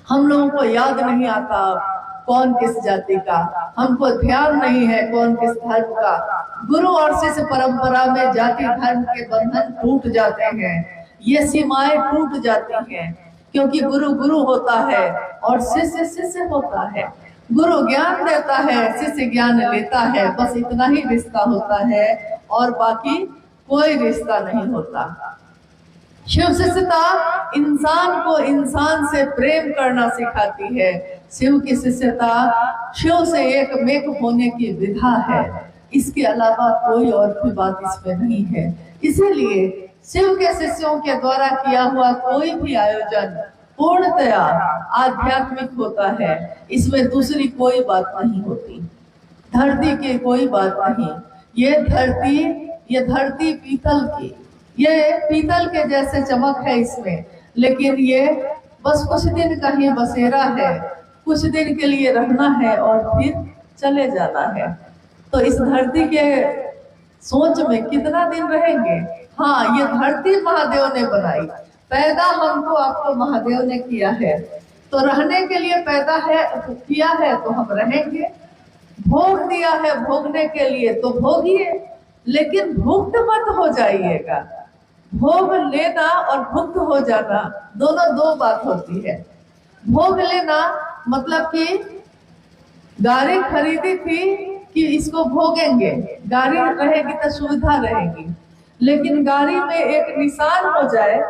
हम लोगों को याद नहीं आता कौन किस जाति का, हमको ध्यान नहीं है कौन किस धर्म का। गुरु और शिष्य परंपरा में जाति धर्म के बंधन टूट जाते हैं, ये सीमाएं टूट जाती हैं, क्योंकि गुरु गुरु होता है और शिष्य शिष्य होता है। गुरु ज्ञान देता है, शिष्य ज्ञान लेता है, बस इतना ही रिश्ता होता है, और बाकी कोई रिश्ता नहीं होता। शिव शिष्यता इंसान को इंसान से प्रेम करना सिखाती है। शिव की शिष्यता शिव से एक मेक होने की विधा है। इसके अलावा कोई और भी बात इसमें नहीं है। इसीलिए शिव के शिष्यों के द्वारा किया हुआ कोई भी आयोजन पूर्णतया आध्यात्मिक होता है। इसमें दूसरी कोई बात नहीं होती, धरती की कोई बात नहीं। ये धरती पीतल की, ये पीतल के जैसे चमक है इसमें, लेकिन ये बस कुछ दिन का ही बसेरा है, कुछ दिन के लिए रहना है और फिर चले जाना है। तो इस धरती के सोच में कितना दिन रहेंगे। हाँ, ये धरती महादेव ने बनाई, पैदा हमको आपको महादेव ने किया है, तो रहने के लिए पैदा है किया है तो हम रहेंगे। भोग दिया है भोगने के लिए तो भोगिए, लेकिन भुक्त मत हो जाइएगा। भोग लेना और भुक्त हो जाना दोनों दो बात होती है। भोग लेना मतलब कि गाड़ी खरीदी थी कि इसको भोगेंगे, गाड़ी रहेगी तो सुविधा रहेगी, लेकिन गाड़ी में एक निशान हो जाए,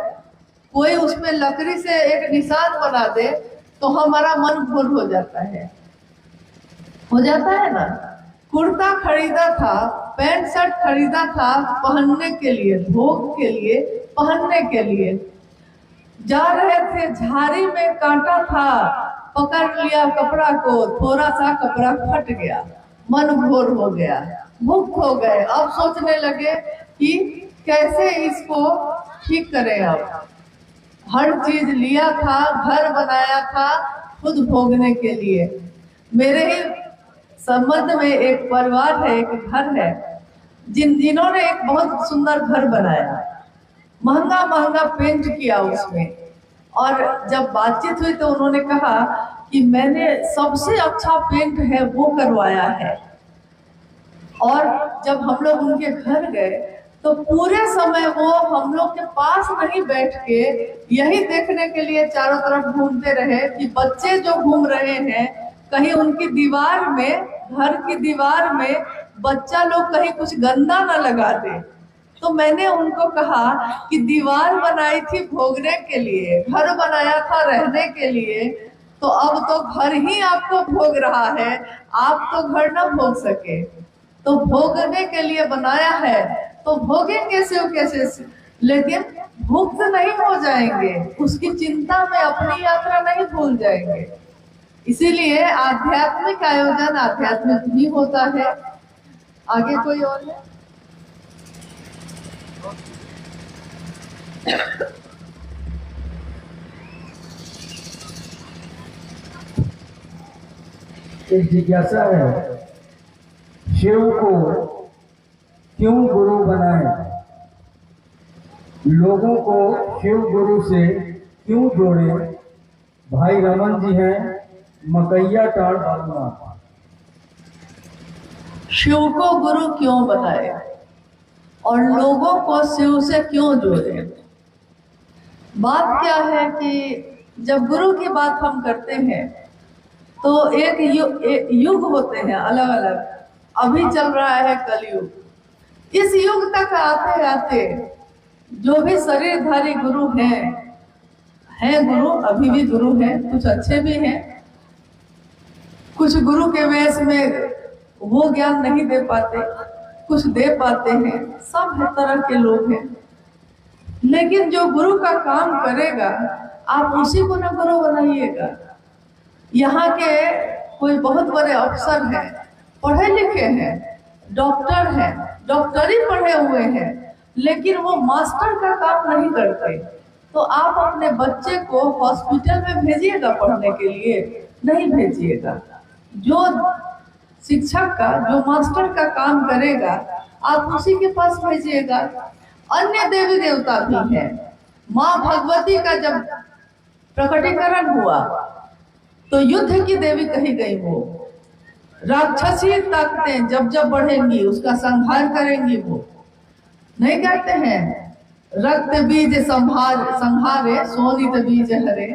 कोई उसमें लकड़ी से एक निशान बना दे तो हमारा मन घोर हो जाता है ना। कुर्ता खरीदा था, पैंट शर्ट खरीदा था पहनने के लिए, भोग के लिए, पहनने के लिए। जा रहे थे, झाड़ी में कांटा था, पकड़ लिया कपड़ा को, थोड़ा सा कपड़ा फट गया, मन घोर हो गया, मुक्त हो गए। अब सोचने लगे कि कैसे इसको ठीक करें। अब हर चीज लिया था, घर बनाया था खुद भोगने के लिए। मेरे ही संबंध में एक परिवार है, एक घर है, जिन्होंने एक बहुत सुंदर घर बनाया, महंगा महंगा पेंट किया उसमें। और जब बातचीत हुई तो उन्होंने कहा कि मैंने सबसे अच्छा पेंट है वो करवाया है। और जब हम लोग उनके घर गए तो पूरे समय वो हम लोग के पास नहीं बैठ के यही देखने के लिए चारों तरफ घूमते रहे कि बच्चे जो घूम रहे हैं कहीं उनकी दीवार में, घर की दीवार में बच्चा लोग कहीं कुछ गंदा ना लगा दे। तो मैंने उनको कहा कि दीवार बनाई थी भोगने के लिए, घर बनाया था रहने के लिए, तो अब तो घर ही आपको भोग रहा है, आप तो घर ना भोग सके। तो भोगने के लिए बनाया है तो भोगेंगे कैसे, लेकिन भुक्त नहीं हो जाएंगे, उसकी चिंता में अपनी यात्रा नहीं भूल जाएंगे। इसीलिए आध्यात्मिक आयोजन आध्यात्मिक भी होता है। आगे कोई और है? एक जिज्ञासा है, शिव को क्यों गुरु बनाए, लोगों को शिव गुरु से क्यों जोड़े? भाई रमन जी हैं, मकैया टाड़ बालुआ। शिव को गुरु क्यों बनाए और लोगों को शिव से क्यों जोड़े? बात क्या है कि जब गुरु की बात हम करते हैं तो एक युग होते हैं अलग अलग। अभी चल रहा है कलयुग। इस युग तक आते आते जो भी शरीरधारी गुरु हैं गुरु, अभी भी गुरु हैं, कुछ अच्छे भी हैं, कुछ गुरु के वेश में वो ज्ञान नहीं दे पाते, कुछ दे पाते हैं, सब तरह के लोग हैं। लेकिन जो गुरु का काम करेगा आप उसी को ना गुरु बनाइएगा। यहाँ के कोई बहुत बड़े अफसर हैं, पढ़े लिखे हैं, डॉक्टर हैं, डॉक्टरी पढ़े हुए हैं, लेकिन वो मास्टर का काम नहीं करते। तो आप अपने बच्चे को हॉस्पिटल में भेजिएगा पढ़ने के लिए? नहीं भेजिएगा। जो शिक्षक का, जो मास्टर का काम करेगा आप उसी के पास भेजिएगा। अन्य देवी देवता भी हैं। माँ भगवती का जब प्रकटीकरण हुआ तो युद्ध की देवी कही गई। वो राक्षसी ताकतें जब जब बढ़ेंगी उसका संहार करेंगी। वो नहीं कहते हैं रक्त बीज संहारे सोनित बीज हरे,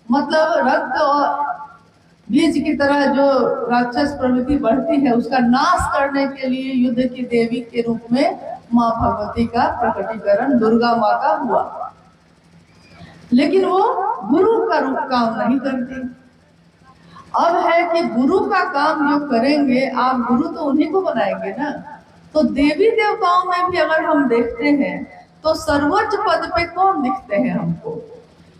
मतलब रक्त और बीज की तरह जो राक्षस प्रवृत्ति बढ़ती है उसका नाश करने के लिए युद्ध की देवी के रूप में माँ भगवती का प्रकटीकरण दुर्गा माँ का हुआ। लेकिन वो गुरु का रूप काम नहीं करती। अब है कि गुरु का काम जो करेंगे आप, गुरु तो उन्हीं को बनाएंगे ना। तो देवी देवताओं में भी अगर हम देखते हैं तो सर्वोच्च पद पे कौन दिखते हैं हमको?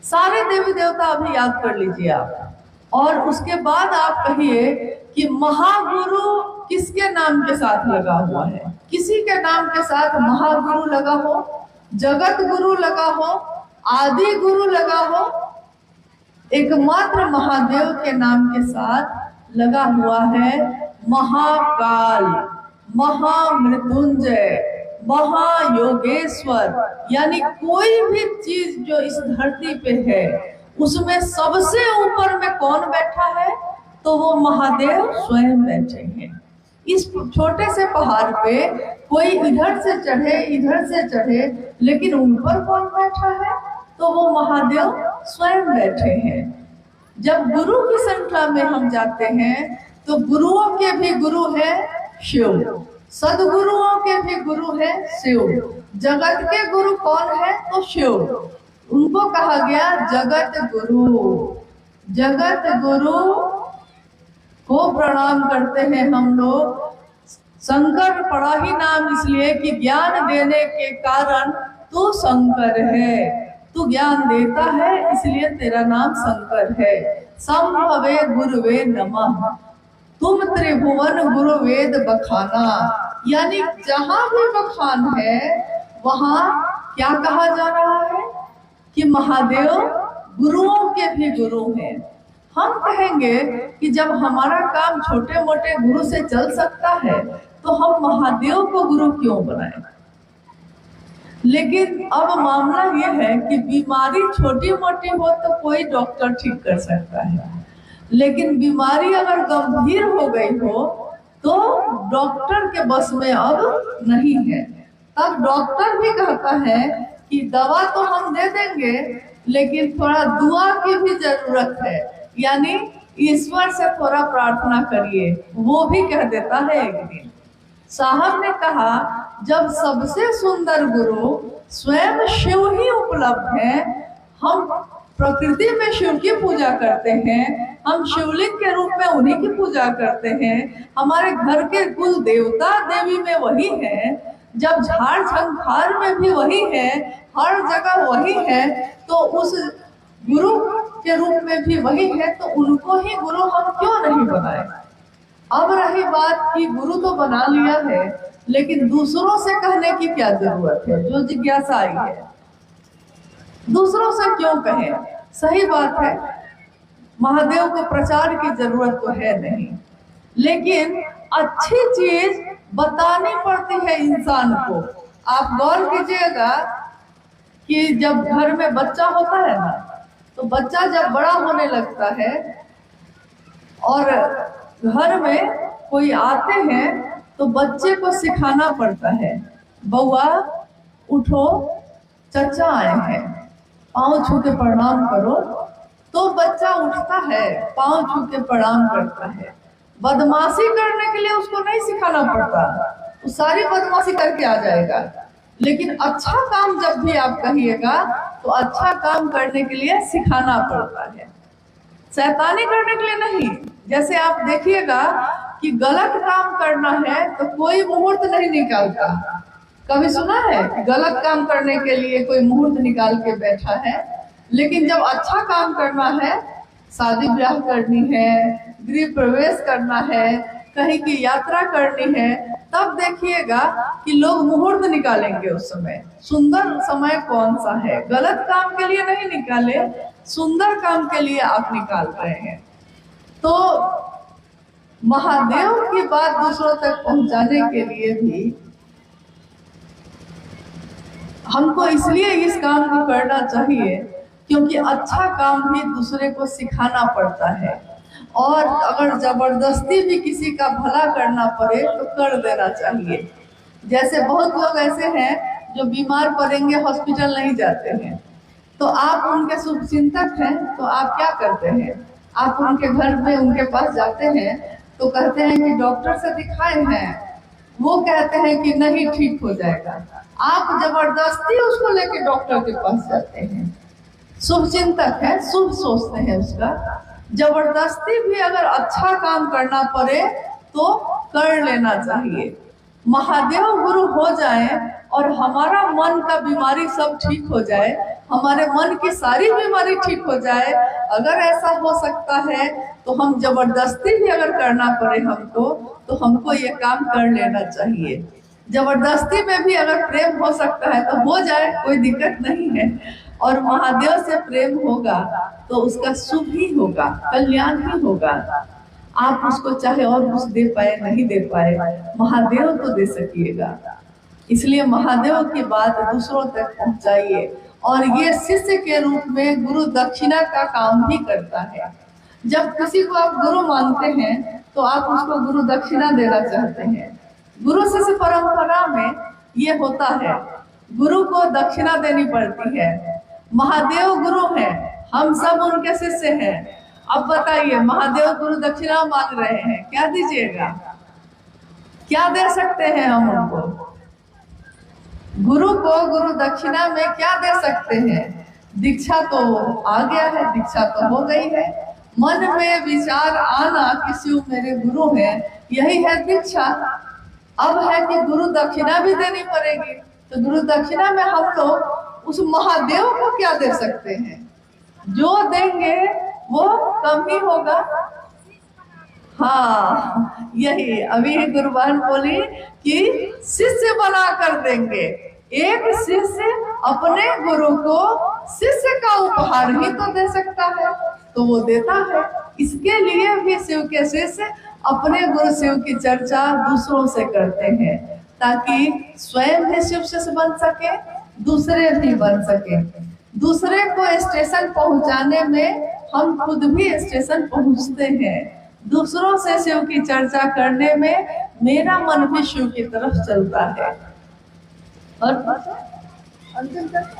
सारे देवी देवता अभी याद कर लीजिए आप, और उसके बाद आप कहिए कि महागुरु किसके नाम के साथ लगा हुआ है। किसी के नाम के साथ महागुरु लगा हो, जगत गुरु लगा हो, आदि गुरु लगा हो, एकमात्र महादेव के नाम के साथ लगा हुआ है महाकाल, महामृत्युंजय, महायोगेश्वर। यानी कोई भी चीज जो इस धरती पे है उसमें सबसे ऊपर में कौन बैठा है, तो वो महादेव स्वयं बैठे हैं। इस छोटे से पहाड़ पे कोई इधर से चढ़े, लेकिन उन पर कौन बैठा है, तो वो महादेव स्वयं बैठे हैं। जब गुरु की श्रृंखला में हम जाते हैं तो गुरुओं के भी गुरु है शिव, सदगुरुओं के भी गुरु है शिव। जगत के गुरु कौन है, तो शिव। उनको कहा गया जगत गुरु। जगत गुरु को प्रणाम करते हैं हम लोग। शंकर पड़ा ही नाम इसलिए कि ज्ञान देने के कारण तू शंकर है, तू ज्ञान देता है इसलिए तेरा नाम शंकर है। संभवे गुरुवे नमः, तुम त्रिभुवन गुरु वेद बखाना। यानी जहां भी बखान है वहां क्या कहा जा रहा है कि महादेव गुरुओं के भी गुरु हैं। हम कहेंगे कि जब हमारा काम छोटे मोटे गुरु से चल सकता है तो हम महादेव को गुरु क्यों बनाएं। लेकिन अब मामला यह है कि बीमारी छोटी मोटी हो तो कोई डॉक्टर ठीक कर सकता है, लेकिन बीमारी अगर गंभीर हो गई हो तो डॉक्टर के बस में अब नहीं है। तब डॉक्टर भी कहता है कि दवा तो हम दे देंगे लेकिन थोड़ा दुआ की भी जरूरत है, यानी ईश्वर से थोड़ा प्रार्थना करिए। वो भी कह देता है एक दिन। साहब ने कहा जब सबसे सुंदर गुरु स्वयं शिव ही उपलब्ध है, हम प्रकृति में शिव की पूजा करते हैं, हम शिवलिंग के रूप में उन्हीं की पूजा करते हैं, हमारे घर के कुल देवता देवी में वही है, जब झाड़ झंखार में भी वही है, हर जगह वही है, तो उस गुरु के रूप में भी वही है, तो उनको ही गुरु हम क्यों नहीं बनाए। अब रही बात कि गुरु तो बना लिया है, लेकिन दूसरों से कहने की क्या जरूरत है। जो जिज्ञासा आई है, दूसरों से क्यों कहें। सही बात है, महादेव को प्रचार की जरूरत तो है नहीं, लेकिन अच्छी चीज बतानी पड़ती है इंसान को। आप गौर कीजिएगा कि जब घर में बच्चा होता है ना, तो बच्चा जब बड़ा होने लगता है और घर में कोई आते हैं तो बच्चे को सिखाना पड़ता है, बउआ उठो, चचा आए हैं, पाँव छू के प्रणाम करो। तो बच्चा उठता है, पाँव छू के प्रणाम करता है। बदमाशी करने के लिए उसको नहीं सिखाना पड़ता, वो सारी बदमाशी करके आ जाएगा। लेकिन अच्छा काम जब भी आप कहिएगा तो अच्छा काम करने के लिए सिखाना पड़ता है, शैतानी करने के लिए नहीं। जैसे आप देखिएगा कि गलत काम करना है तो कोई मुहूर्त नहीं निकालता। कभी सुना है कि गलत काम करने के लिए कोई मुहूर्त निकाल के बैठा है? लेकिन जब अच्छा काम करना है, शादी ब्याह करनी है, गृह प्रवेश करना है, कहीं की यात्रा करनी है, तब देखिएगा कि लोग मुहूर्त निकालेंगे। उस समय सुंदर समय कौन सा है, गलत काम के लिए नहीं निकाले, सुंदर काम के लिए आप निकाल रहे हैं। तो महादेव की बात दूसरों तक पहुंचाने के लिए भी हमको इसलिए इस काम को करना चाहिए क्योंकि अच्छा काम भी दूसरे को सिखाना पड़ता है। और अगर जबरदस्ती भी किसी का भला करना पड़े तो कर देना चाहिए। जैसे बहुत लोग ऐसे हैं जो बीमार पड़ेंगे, हॉस्पिटल नहीं जाते हैं, तो आप उनके शुभचिंतक हैं तो आप क्या करते हैं, आप उनके घर में उनके पास जाते हैं तो कहते हैं कि डॉक्टर से दिखाए हैं, वो कहते हैं कि नहीं ठीक हो जाएगा। आप जबरदस्ती उसको लेके डॉक्टर के पास जाते हैं। शुभचिंतक है, शुभ सोचते हैं उसका। जबरदस्ती भी अगर अच्छा काम करना पड़े तो कर लेना चाहिए। महादेव गुरु हो जाए और हमारा मन का बीमारी सब ठीक हो जाए, हमारे मन की सारी बीमारी ठीक हो जाए, अगर ऐसा हो सकता है तो हम जबरदस्ती भी अगर करना पड़े हमको, तो हमको ये काम कर लेना चाहिए। जबरदस्ती में भी अगर प्रेम हो सकता है तो हो जाए, कोई दिक्कत नहीं है। और महादेव से प्रेम होगा तो उसका शुभ ही होगा, कल्याण ही होगा। आप उसको चाहे और कुछ दे पाए नहीं दे पाए, महादेव तो दे सकिएगा। इसलिए महादेव की बात दूसरों तक पहुंचाइए। और ये शिष्य के रूप में गुरु दक्षिणा का काम भी करता है। जब किसी को आप गुरु मानते हैं तो आप उसको गुरु दक्षिणा देना चाहते हैं। गुरु शिष्य परंपरा में ये होता है, गुरु को दक्षिणा देनी पड़ती है। महादेव गुरु हैं, हम सब उनके शिष्य हैं। अब बताइए, महादेव गुरु दक्षिणा मांग रहे हैं, क्या दीजिएगा? क्या दे सकते हैं हम उनको? गुरु को गुरु दक्षिणा में क्या दे सकते हैं? दीक्षा तो आ गया है, दीक्षा तो हो गई है। मन में विचार आना किसी मेरे गुरु हैं, यही है दीक्षा। अब है कि गुरु दक्षिणा भी देनी पड़ेगी। तो गुरु दक्षिणा में हम लोग उस महादेव को क्या दे सकते हैं? जो देंगे वो कम ही होगा। हाँ, यही अभी गुरुवान बोली कि शिष्य बना कर देंगे। एक शिष्य अपने गुरु को शिष्य का उपहार ही तो दे सकता है, तो वो देता है। इसके लिए भी शिव के शिष्य अपने गुरु शिव की चर्चा दूसरों से करते हैं, ताकि स्वयं भी शिव शिष्य बन सके, दूसरे भी बन सके। दूसरे को स्टेशन पहुंचाने में हम खुद भी स्टेशन पहुंचते हैं। दूसरों से शिव की चर्चा करने में मेरा मन भी शिव की तरफ चलता है। और अंतिम तक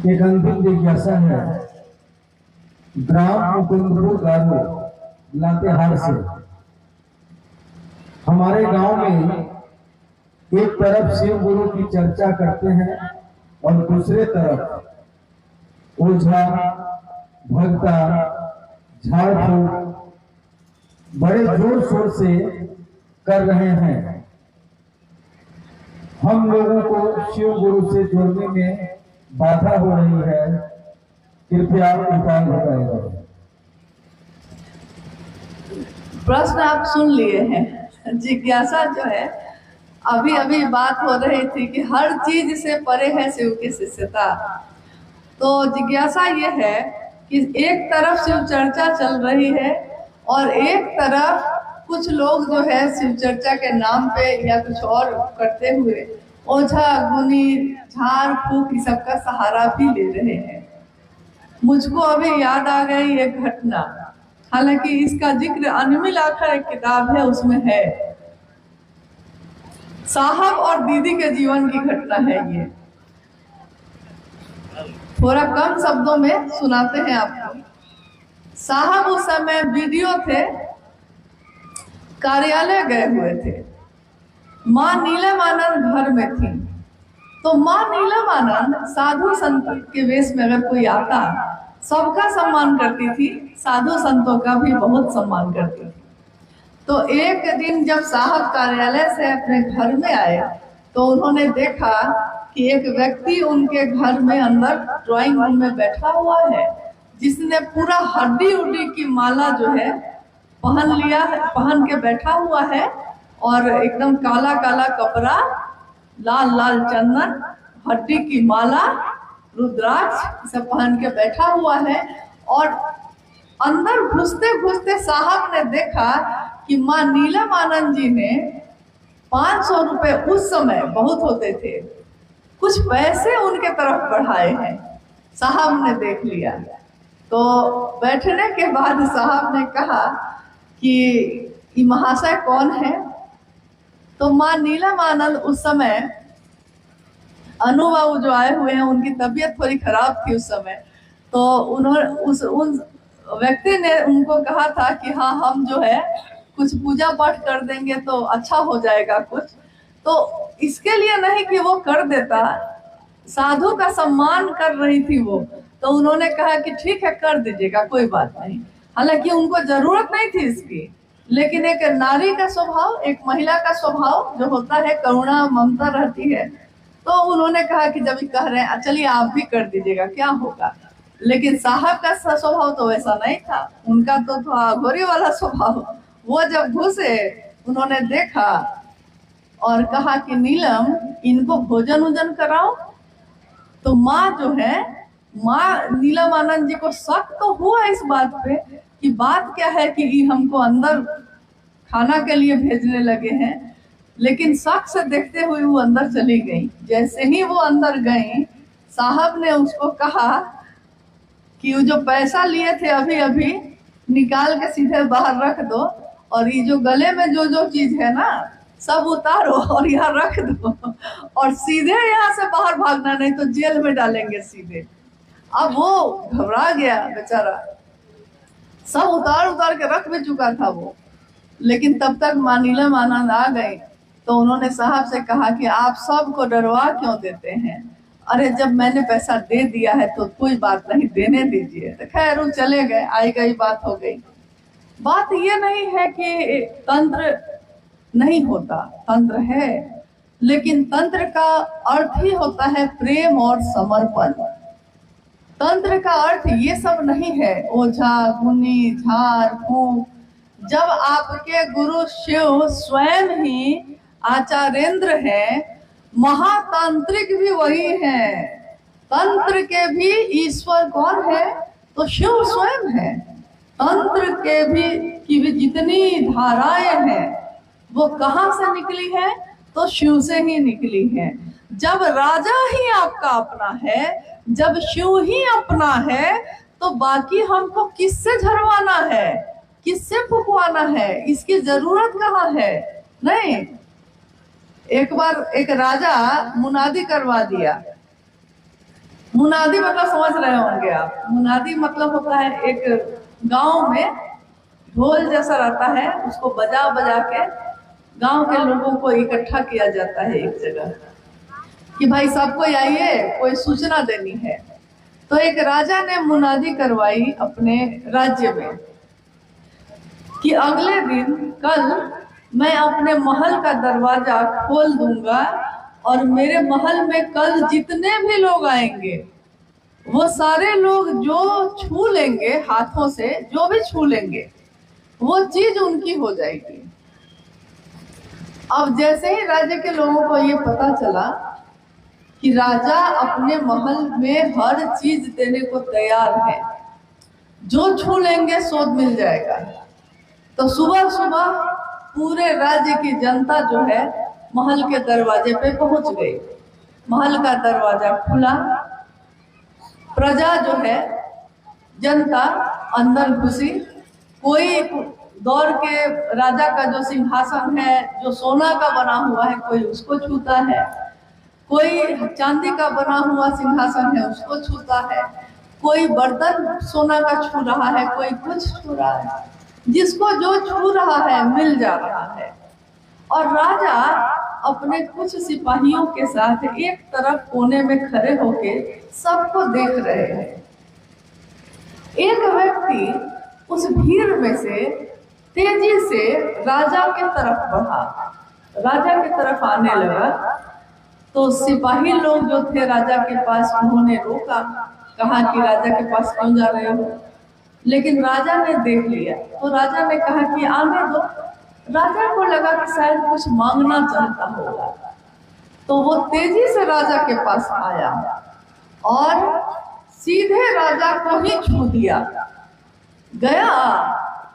एक अंतिम जिज्ञासा है। ग्राम मुकुंदपुर गांव लातेहार से हमारे गांव में एक तरफ शिव गुरु की चर्चा करते हैं और दूसरे तरफ ओझा भक्ता झाड़ फूक बड़े जोर शोर से कर रहे हैं। हम लोगों को शिव गुरु से जोड़ने में बाधा हो रही है, कृपया उपाय बताएगा। प्रश्न आप सुन लिए हैं। जिज्ञासा जो है, अभी अभी बात हो रही थी कि हर चीज से परे है शिव की शिष्यता। तो जिज्ञासा ये है कि एक तरफ शिव चर्चा चल रही है और एक तरफ कुछ लोग जो है शिव चर्चा के नाम पे या कुछ और करते हुए ओझा गुनी झाड़ फूक इस सब का सहारा भी ले रहे हैं। मुझको अभी याद आ गई एक घटना, हालांकि इसका जिक्र अनमिल आखिर एक किताब है उसमें है। साहब और दीदी के जीवन की घटना है ये। थोड़ा कम शब्दों में सुनाते हैं आपको। साहब उस समय वीडियो थे, कार्यालय गए हुए थे। माँ नीलम आनंद घर में थी। तो माँ नीलम आनंद साधु संत के वेश में अगर कोई आता सबका सम्मान करती थी, साधु संतों का भी बहुत सम्मान करती थी। तो एक दिन जब साहब कार्यालय से अपने घर में आए तो उन्होंने देखा कि एक व्यक्ति उनके घर में अंदर ड्राइंग रूम में बैठा हुआ है, जिसने पूरा हड्डी उड्डी की माला जो है पहन लिया है, पहन के बैठा हुआ है और एकदम काला काला कपड़ा, लाल लाल चंदन, हड्डी की माला, रुद्राक्ष सब पहन के बैठा हुआ है। और अंदर घुसते घुसते साहब ने देखा कि माँ नीलम आनंद जी ने 500 रुपए, उस समय बहुत होते थे, कुछ पैसे उनके तरफ बढ़ाए हैं। साहब ने देख लिया। तो बैठने के बाद साहब ने कहा कि ये महाशय कौन है? तो माँ नीलम आनंद उस समय, अनुभव जो आए हुए हैं उनकी तबीयत थोड़ी खराब थी उस समय, तो उन्होंने उन व्यक्ति ने उनको कहा था कि हाँ हम जो है कुछ पूजा पाठ कर देंगे तो अच्छा हो जाएगा कुछ। तो इसके लिए नहीं कि वो कर देता, साधु का सम्मान कर रही थी वो, तो उन्होंने कहा कि ठीक है कर दीजिएगा, कोई बात नहीं। हालांकि उनको जरूरत नहीं थी इसकी, लेकिन एक नारी का स्वभाव, एक महिला का स्वभाव जो होता है, करुणा ममता रहती है, तो उन्होंने कहा कि जब कह रहे हैं चलिए आप भी कर दीजिएगा, क्या होगा। लेकिन साहब का स्वभाव तो वैसा नहीं था, उनका तो था गोरी वाला स्वभाव। वो जब घुसे, उन्होंने देखा और कहा कि नीलम, इनको भोजन वोजन कराओ। तो माँ जो है, माँ नीलम आनंद जी को शक तो हुआ इस बात पे कि बात क्या है कि ये हमको अंदर खाना के लिए भेजने लगे हैं, लेकिन शक से देखते हुए वो अंदर चली गई। जैसे ही वो अंदर गई, साहब ने उसको कहा कि वो जो पैसा लिए थे अभी अभी निकाल के सीधे बाहर रख दो, और ये जो गले में जो जो चीज है ना सब उतारो और यहाँ रख दो, और सीधे यहाँ से बाहर भागना, नहीं तो जेल में डालेंगे सीधे। अब वो घबरा गया बेचारा, सब उतार उतार के रख भी चुका था वो। लेकिन तब तक माँ नीलम आनंद आ गई, तो उन्होंने साहब से कहा कि आप सबको डरवा क्यों देते हैं, अरे जब मैंने पैसा दे दिया है तो कोई बात नहीं, देने दीजिए। तो खैर वो चले गए, आई गई बात हो गई। बात ये नहीं है कि तंत्र नहीं होता, तंत्र है, लेकिन तंत्र का अर्थ ही होता है प्रेम और समर्पण। तंत्र का अर्थ ये सब नहीं है ओझा गुनी झाड़ फूंक। जब आपके गुरु शिव स्वयं ही आचार्येंद्र हैं, महातांत्रिक भी वही हैं, तंत्र के भी ईश्वर कौन है, तो शिव स्वयं है। तंत्र के भी की भी जितनी धाराएं हैं वो कहाँ से निकली है, तो शिव से ही निकली है। जब राजा ही आपका अपना है, जब शिव ही अपना है, तो बाकी हमको किससे झरवाना है, किससे फुकवाना है, इसकी जरूरत कहाँ है। नहीं, एक बार एक राजा मुनादी करवा दिया। मुनादी मतलब समझ रहे होंगे आप, मुनादी मतलब होता है एक गांव में ढोल जैसा रहता है, उसको बजा बजा के गांव के लोगों को इकट्ठा किया जाता है एक जगह कि भाई सबको आइए, कोई सूचना देनी है। तो एक राजा ने मुनादी करवाई अपने राज्य में कि अगले दिन कल मैं अपने महल का दरवाजा खोल दूंगा, और मेरे महल में कल जितने भी लोग आएंगे वो सारे लोग जो छू लेंगे हाथों से, जो भी छू लेंगे वो चीज उनकी हो जाएगी। अब जैसे ही राज्य के लोगों को ये पता चला कि राजा अपने महल में हर चीज देने को तैयार है, जो छू लेंगे सोद मिल जाएगा, तो सुबह सुबह पूरे राज्य की जनता जो है महल के दरवाजे पे पहुंच गई। महल का दरवाजा खुला, प्रजा जो है, जनता अंदर घुसी। कोई दौड़ के राजा का जो सिंहासन है, जो सोना का बना हुआ है, कोई उसको छूता है, कोई चांदी का बना हुआ सिंहासन है उसको छूता है, कोई बर्तन सोना का छू रहा है, कोई कुछ छू रहा है, जिसको जो छू रहा है मिल जा रहा है। और राजा अपने कुछ सिपाहियों के साथ एक तरफ कोने में खड़े होके सबको देख रहे हैं। एक व्यक्ति उस भीड़ में से तेजी से राजा के तरफ बढ़ा, राजा के तरफ आने लगा। तो सिपाही लोग जो थे राजा के पास, उन्होंने रोका, कहा कि राजा के पास क्यों जा रहे हो। लेकिन राजा ने देख लिया, तो राजा ने कहा कि आने दो। राजा को लगा कि शायद कुछ मांगना चाहता होगा, तो वो तेजी से राजा के पास आया और सीधे राजा को ही छू दिया, गया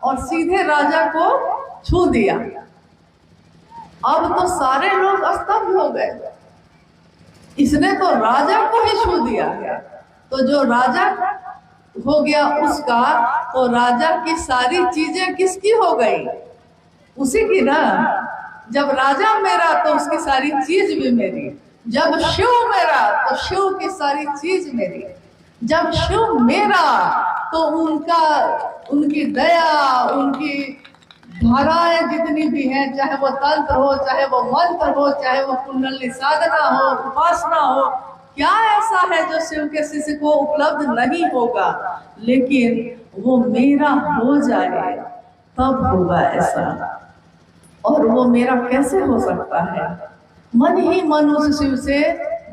और सीधे राजा को छू दिया। अब तो सारे लोग स्तब्ध हो गए, इसने तो राजा को ही छू दिया गया। तो जो राजा हो गया उसका, तो राजा की सारी चीजें किसकी हो गई, उसी की ना। जब राजा मेरा तो उसकी सारी चीज भी मेरी, जब शिव मेरा तो शिव की सारी चीज मेरी, जब शिव मेरा तो उनकी दया, उनकी धाराएं जितनी भी हैं, चाहे वो तंत्र हो, चाहे वो मंत्र हो, चाहे वो कुंडली साधना हो, उपासना हो, क्या ऐसा है जो शिव के शिष्य को उपलब्ध नहीं होगा, लेकिन वो मेरा हो जाए तब होगा ऐसा। और वो मेरा कैसे हो सकता है? मन ही मन उस शिव से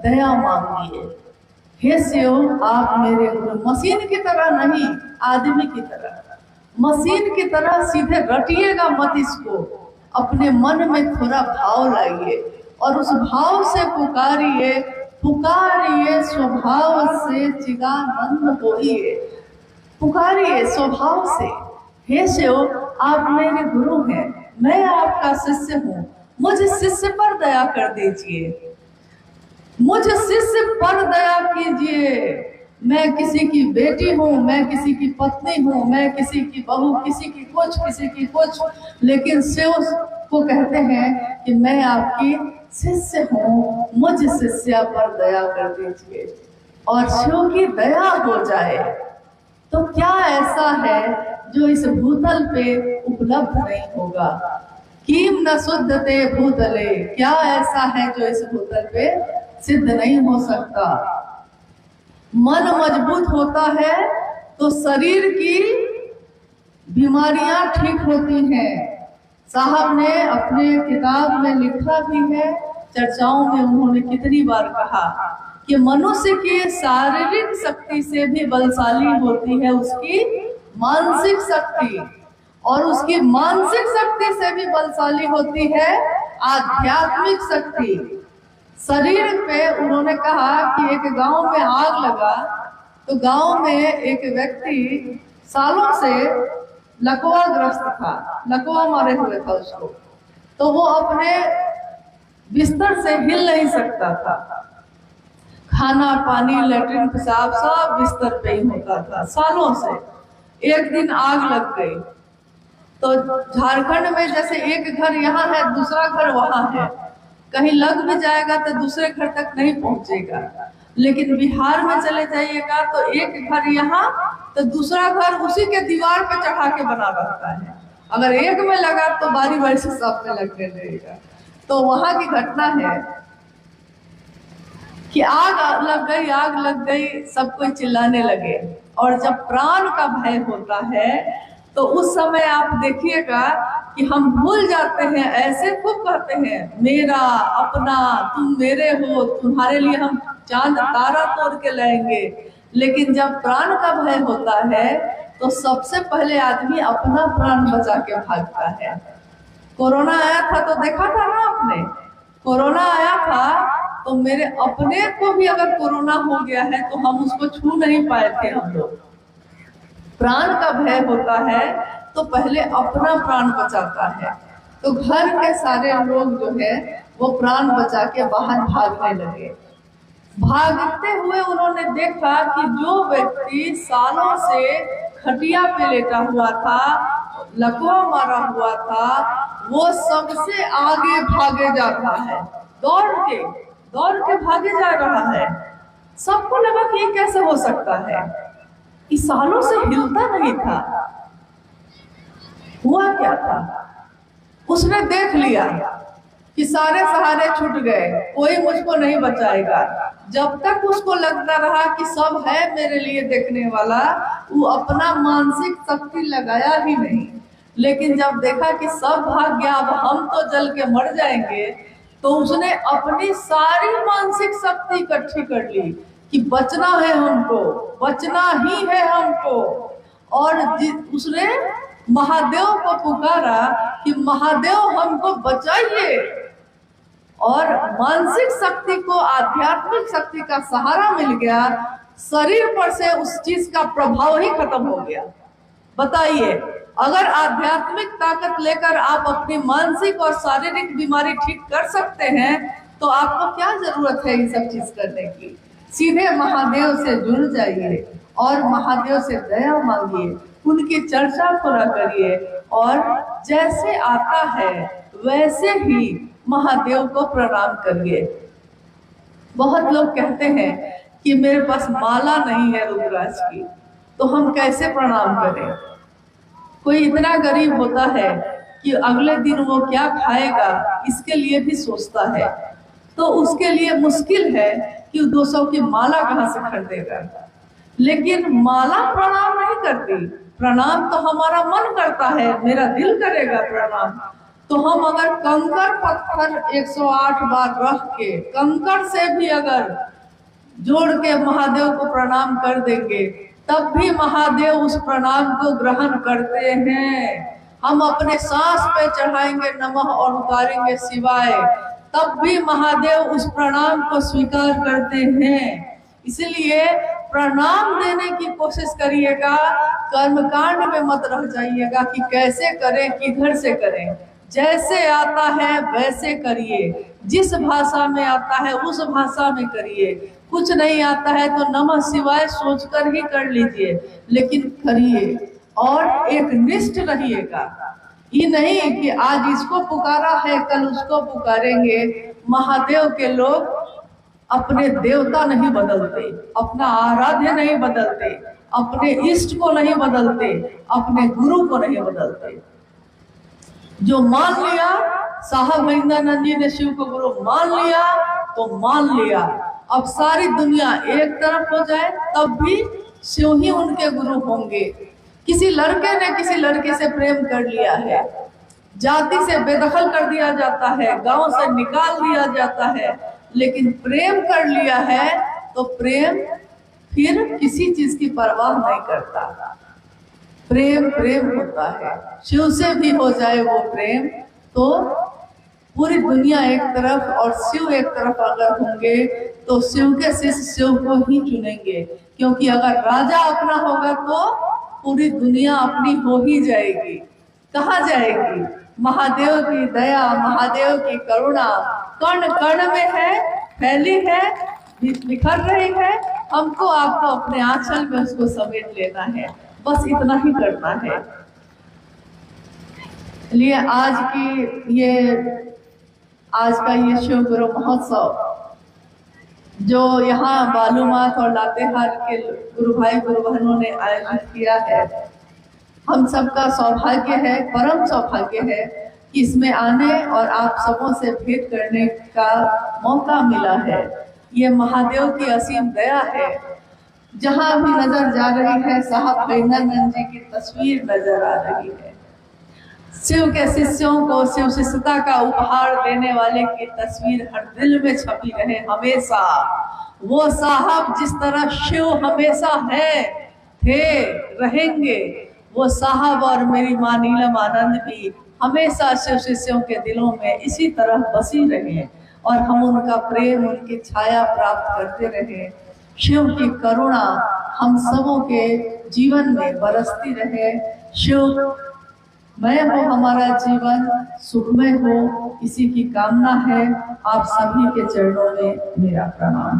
दया मांगिए। हे शिव, आप मेरे गुरु, मशीन की तरह नहीं, आदमी की तरह, मशीन की तरह सीधे रटिएगा मत इसको, अपने मन में थोड़ा भाव लाइए और उस भाव से पुकारिए, पुकारिए स्वभाव से चिदानंद होइए, पुकारिए स्वभाव से। हे शिव, आप मेरे गुरु हैं, मैं आपका शिष्य हूँ, मुझ शिष्य पर दया कर दीजिए, मुझ शिष्य पर दया कीजिए। मैं किसी की बेटी हूँ, मैं किसी की पत्नी हूँ, मैं किसी की बहू, किसी की कुछ, लेकिन शिव को कहते हैं कि मैं आपकी शिष्य हूँ, मुझ शिष्य पर दया कर दीजिए। और शिव की दया हो जाए तो क्या ऐसा है जो इस भूतल पे उपलब्ध नहीं होगा? किम न शुद्धते भूतले, क्या ऐसा है जो इस भूतल पे सिद्ध नहीं हो सकता? मन मजबूत होता है तो शरीर की बीमारियां ठीक होती हैं। साहब ने अपने किताब में लिखा भी है, चर्चाओं में उन्होंने कितनी बार कहा कि मनुष्य की शारीरिक शक्ति से भी बलशाली होती है उसकी मानसिक शक्ति, और उसकी मानसिक शक्ति से भी बलशाली होती है आध्यात्मिक शक्ति। शरीर पे उन्होंने कहा कि एक गांव में आग लगा तो गांव में एक व्यक्ति सालों से लकवा ग्रस्त था, लकवा मारे हुए था उसको, तो वो अपने बिस्तर से हिल नहीं सकता था। खाना पानी लेटरिन पेशाब सब बिस्तर पे ही होता था सालों से। एक दिन आग लग गई तो झारखंड में जैसे एक घर यहाँ है, दूसरा घर वहां है, कहीं लग भी जाएगा तो दूसरे घर तक नहीं पहुंचेगा। लेकिन बिहार में चले जाइएगा तो एक घर यहाँ तो दूसरा घर उसी के दीवार पे चढ़ा के बना रहता है। अगर एक में लगा तो बारी बारी से सब में लगने लगेगा। तो वहां की घटना है कि आग लग गई, सब कोई चिल्लाने लगे। और जब प्राण का भय होता है तो उस समय आप देखिएगा कि हम भूल जाते हैं, ऐसे खूब कहते हैं मेरा अपना, तुम मेरे हो, तुम्हारे लिए हम चांद तारा तोड़ के लाएंगे। लेकिन जब प्राण का भय होता है तो सबसे पहले आदमी अपना प्राण बचा के भागता है। कोरोना आया था तो देखा था ना आपने, कोरोना आया था तो मेरे अपने को भी अगर कोरोना हो गया है तो हम उसको छू नहीं पाए थे हम लोग। प्राण का भय होता है तो पहले अपना प्राण बचाता है। तो घर के सारे लोग जो है वो प्राण बचा के बाहर भागने लगे। भागते हुए उन्होंने देखा कि जो व्यक्ति सालों से खटिया पे लेटा हुआ था, लकवा मारा हुआ था, वो सबसे आगे भागे जाता है, दौड़ के भागे जा रहा है। सबको लगा कि ये कैसे हो सकता है, इस सालों से हिलता नहीं था, हुआ क्या था? उसने देख लिया कि सारे सहारे छूट गए, कोई मुझको नहीं बचाएगा। जब तक उसको लगता रहा कि सब है मेरे लिए देखने वाला, वो अपना मानसिक शक्ति लगाया ही नहीं। लेकिन जब देखा कि सब भाग गया, अब हम तो जल के मर जाएंगे, तो उसने अपनी सारी मानसिक शक्ति इकट्ठी कर ली कि बचना है हमको, बचना ही है हमको। और उसने महादेव को पुकारा कि महादेव हमको बचाइए। और मानसिक शक्ति को आध्यात्मिक शक्ति का सहारा मिल गया, शरीर पर से उस चीज का प्रभाव ही खत्म हो गया। बताइए, अगर आध्यात्मिक ताकत लेकर आप अपनी मानसिक और शारीरिक बीमारी ठीक कर सकते हैं तो आपको क्या जरूरत है इन सब चीज करने की? सीधे महादेव से जुड़ जाइए और महादेव से दया मांगिए, उनकी चर्चा पूरा करिए, और जैसे आता है वैसे ही महादेव को प्रणाम करिए। बहुत लोग कहते हैं कि मेरे पास माला नहीं है रुद्राक्ष की, तो हम कैसे प्रणाम करें? कोई इतना गरीब होता है कि अगले दिन वो क्या खाएगा इसके लिए भी सोचता है। तो उसके लिए मुश्किल है कि 200 की माला कहाँ से खरीदेगा। लेकिन माला प्रणाम नहीं करती, प्रणाम तो हमारा मन करता है, मेरा दिल करेगा प्रणाम। तो हम अगर कंकड़ पत्थर 108 बार रख के, कंकड़ से भी अगर जोड़ के महादेव को प्रणाम कर देंगे, तब भी महादेव उस प्रणाम को ग्रहण करते हैं। हम अपने सांस पे चढ़ाएंगे नमः और उतारेंगे शिवाय, तब भी महादेव उस प्रणाम को स्वीकार करते हैं। इसलिए प्रणाम देने की कोशिश करिएगा, कर्मकांड में मत रह जाइएगा कि कैसे करें, किधर से करें। जैसे आता है वैसे करिए, जिस भाषा में आता है उस भाषा में करिए। कुछ नहीं आता है तो नमः शिवाय सोचकर ही कर लीजिए, लेकिन करिए और एक निष्ठ रहिएगा। ये नहीं कि आज इसको पुकारा है कल उसको पुकारेंगे। महादेव के लोग अपने देवता नहीं बदलते, अपना आराध्य नहीं बदलते, अपने इष्ट को नहीं बदलते, अपने गुरु को नहीं बदलते। जो मान लिया, साहब महेंद्रानंद जी ने शिव को गुरु मान लिया तो मान लिया। अब सारी दुनिया एक तरफ हो जाए तब भी शिव ही उनके गुरु होंगे। किसी लड़के ने किसी लड़की से प्रेम कर लिया है, जाति से बेदखल कर दिया जाता है, गांव से निकाल दिया जाता है, लेकिन प्रेम कर लिया है तो प्रेम फिर किसी चीज की परवाह नहीं करता। प्रेम प्रेम होता है। शिव से भी हो जाए वो प्रेम तो पूरी दुनिया एक तरफ और शिव एक तरफ अगर होंगे तो शिव के शिष्य शिव को ही चुनेंगे, क्योंकि अगर राजा अपना होगा तो पूरी दुनिया अपनी हो ही जाएगी। कहाँ जाएगी? महादेव की दया, महादेव की करुणा कण कण में है, फैली है, बिखर रही है। हमको आपको अपने आंचल में उसको समेट लेना है, बस इतना ही करना है। लिए आज का ये शिव गुरु महोत्सव जो यहाँ बालूमाथ और लातेहार के गुरु भाई गुरु बहनों ने आयोजित किया है, हम सबका सौभाग्य है, परम सौभाग्य है कि इसमें आने और आप सबों से भेंट करने का मौका मिला है। ये महादेव की असीम दया है। जहाँ भी नजर जा रही है साहब महेंद्रानंद जी की तस्वीर नजर आ रही है। शिव के शिष्यों को शिव शिष्यता का उपहार देने वाले की तस्वीर हर दिल में छपी रहे हमेशा। वो साहब जिस तरह शिव हमेशा है, थे, रहेंगे, वो साहब और मेरी माँ नीलम आनंद भी हमेशा शिव शिष्यों के दिलों में इसी तरह बसी रहे और हम उनका प्रेम, उनकी छाया प्राप्त करते रहे। शिव की करुणा हम सबों के जीवन में बरसती रहे। शिव मैं हो हमारा जीवन सुखमय हो, इसी की कामना है। आप सभी के चरणों में मेरा प्रणाम।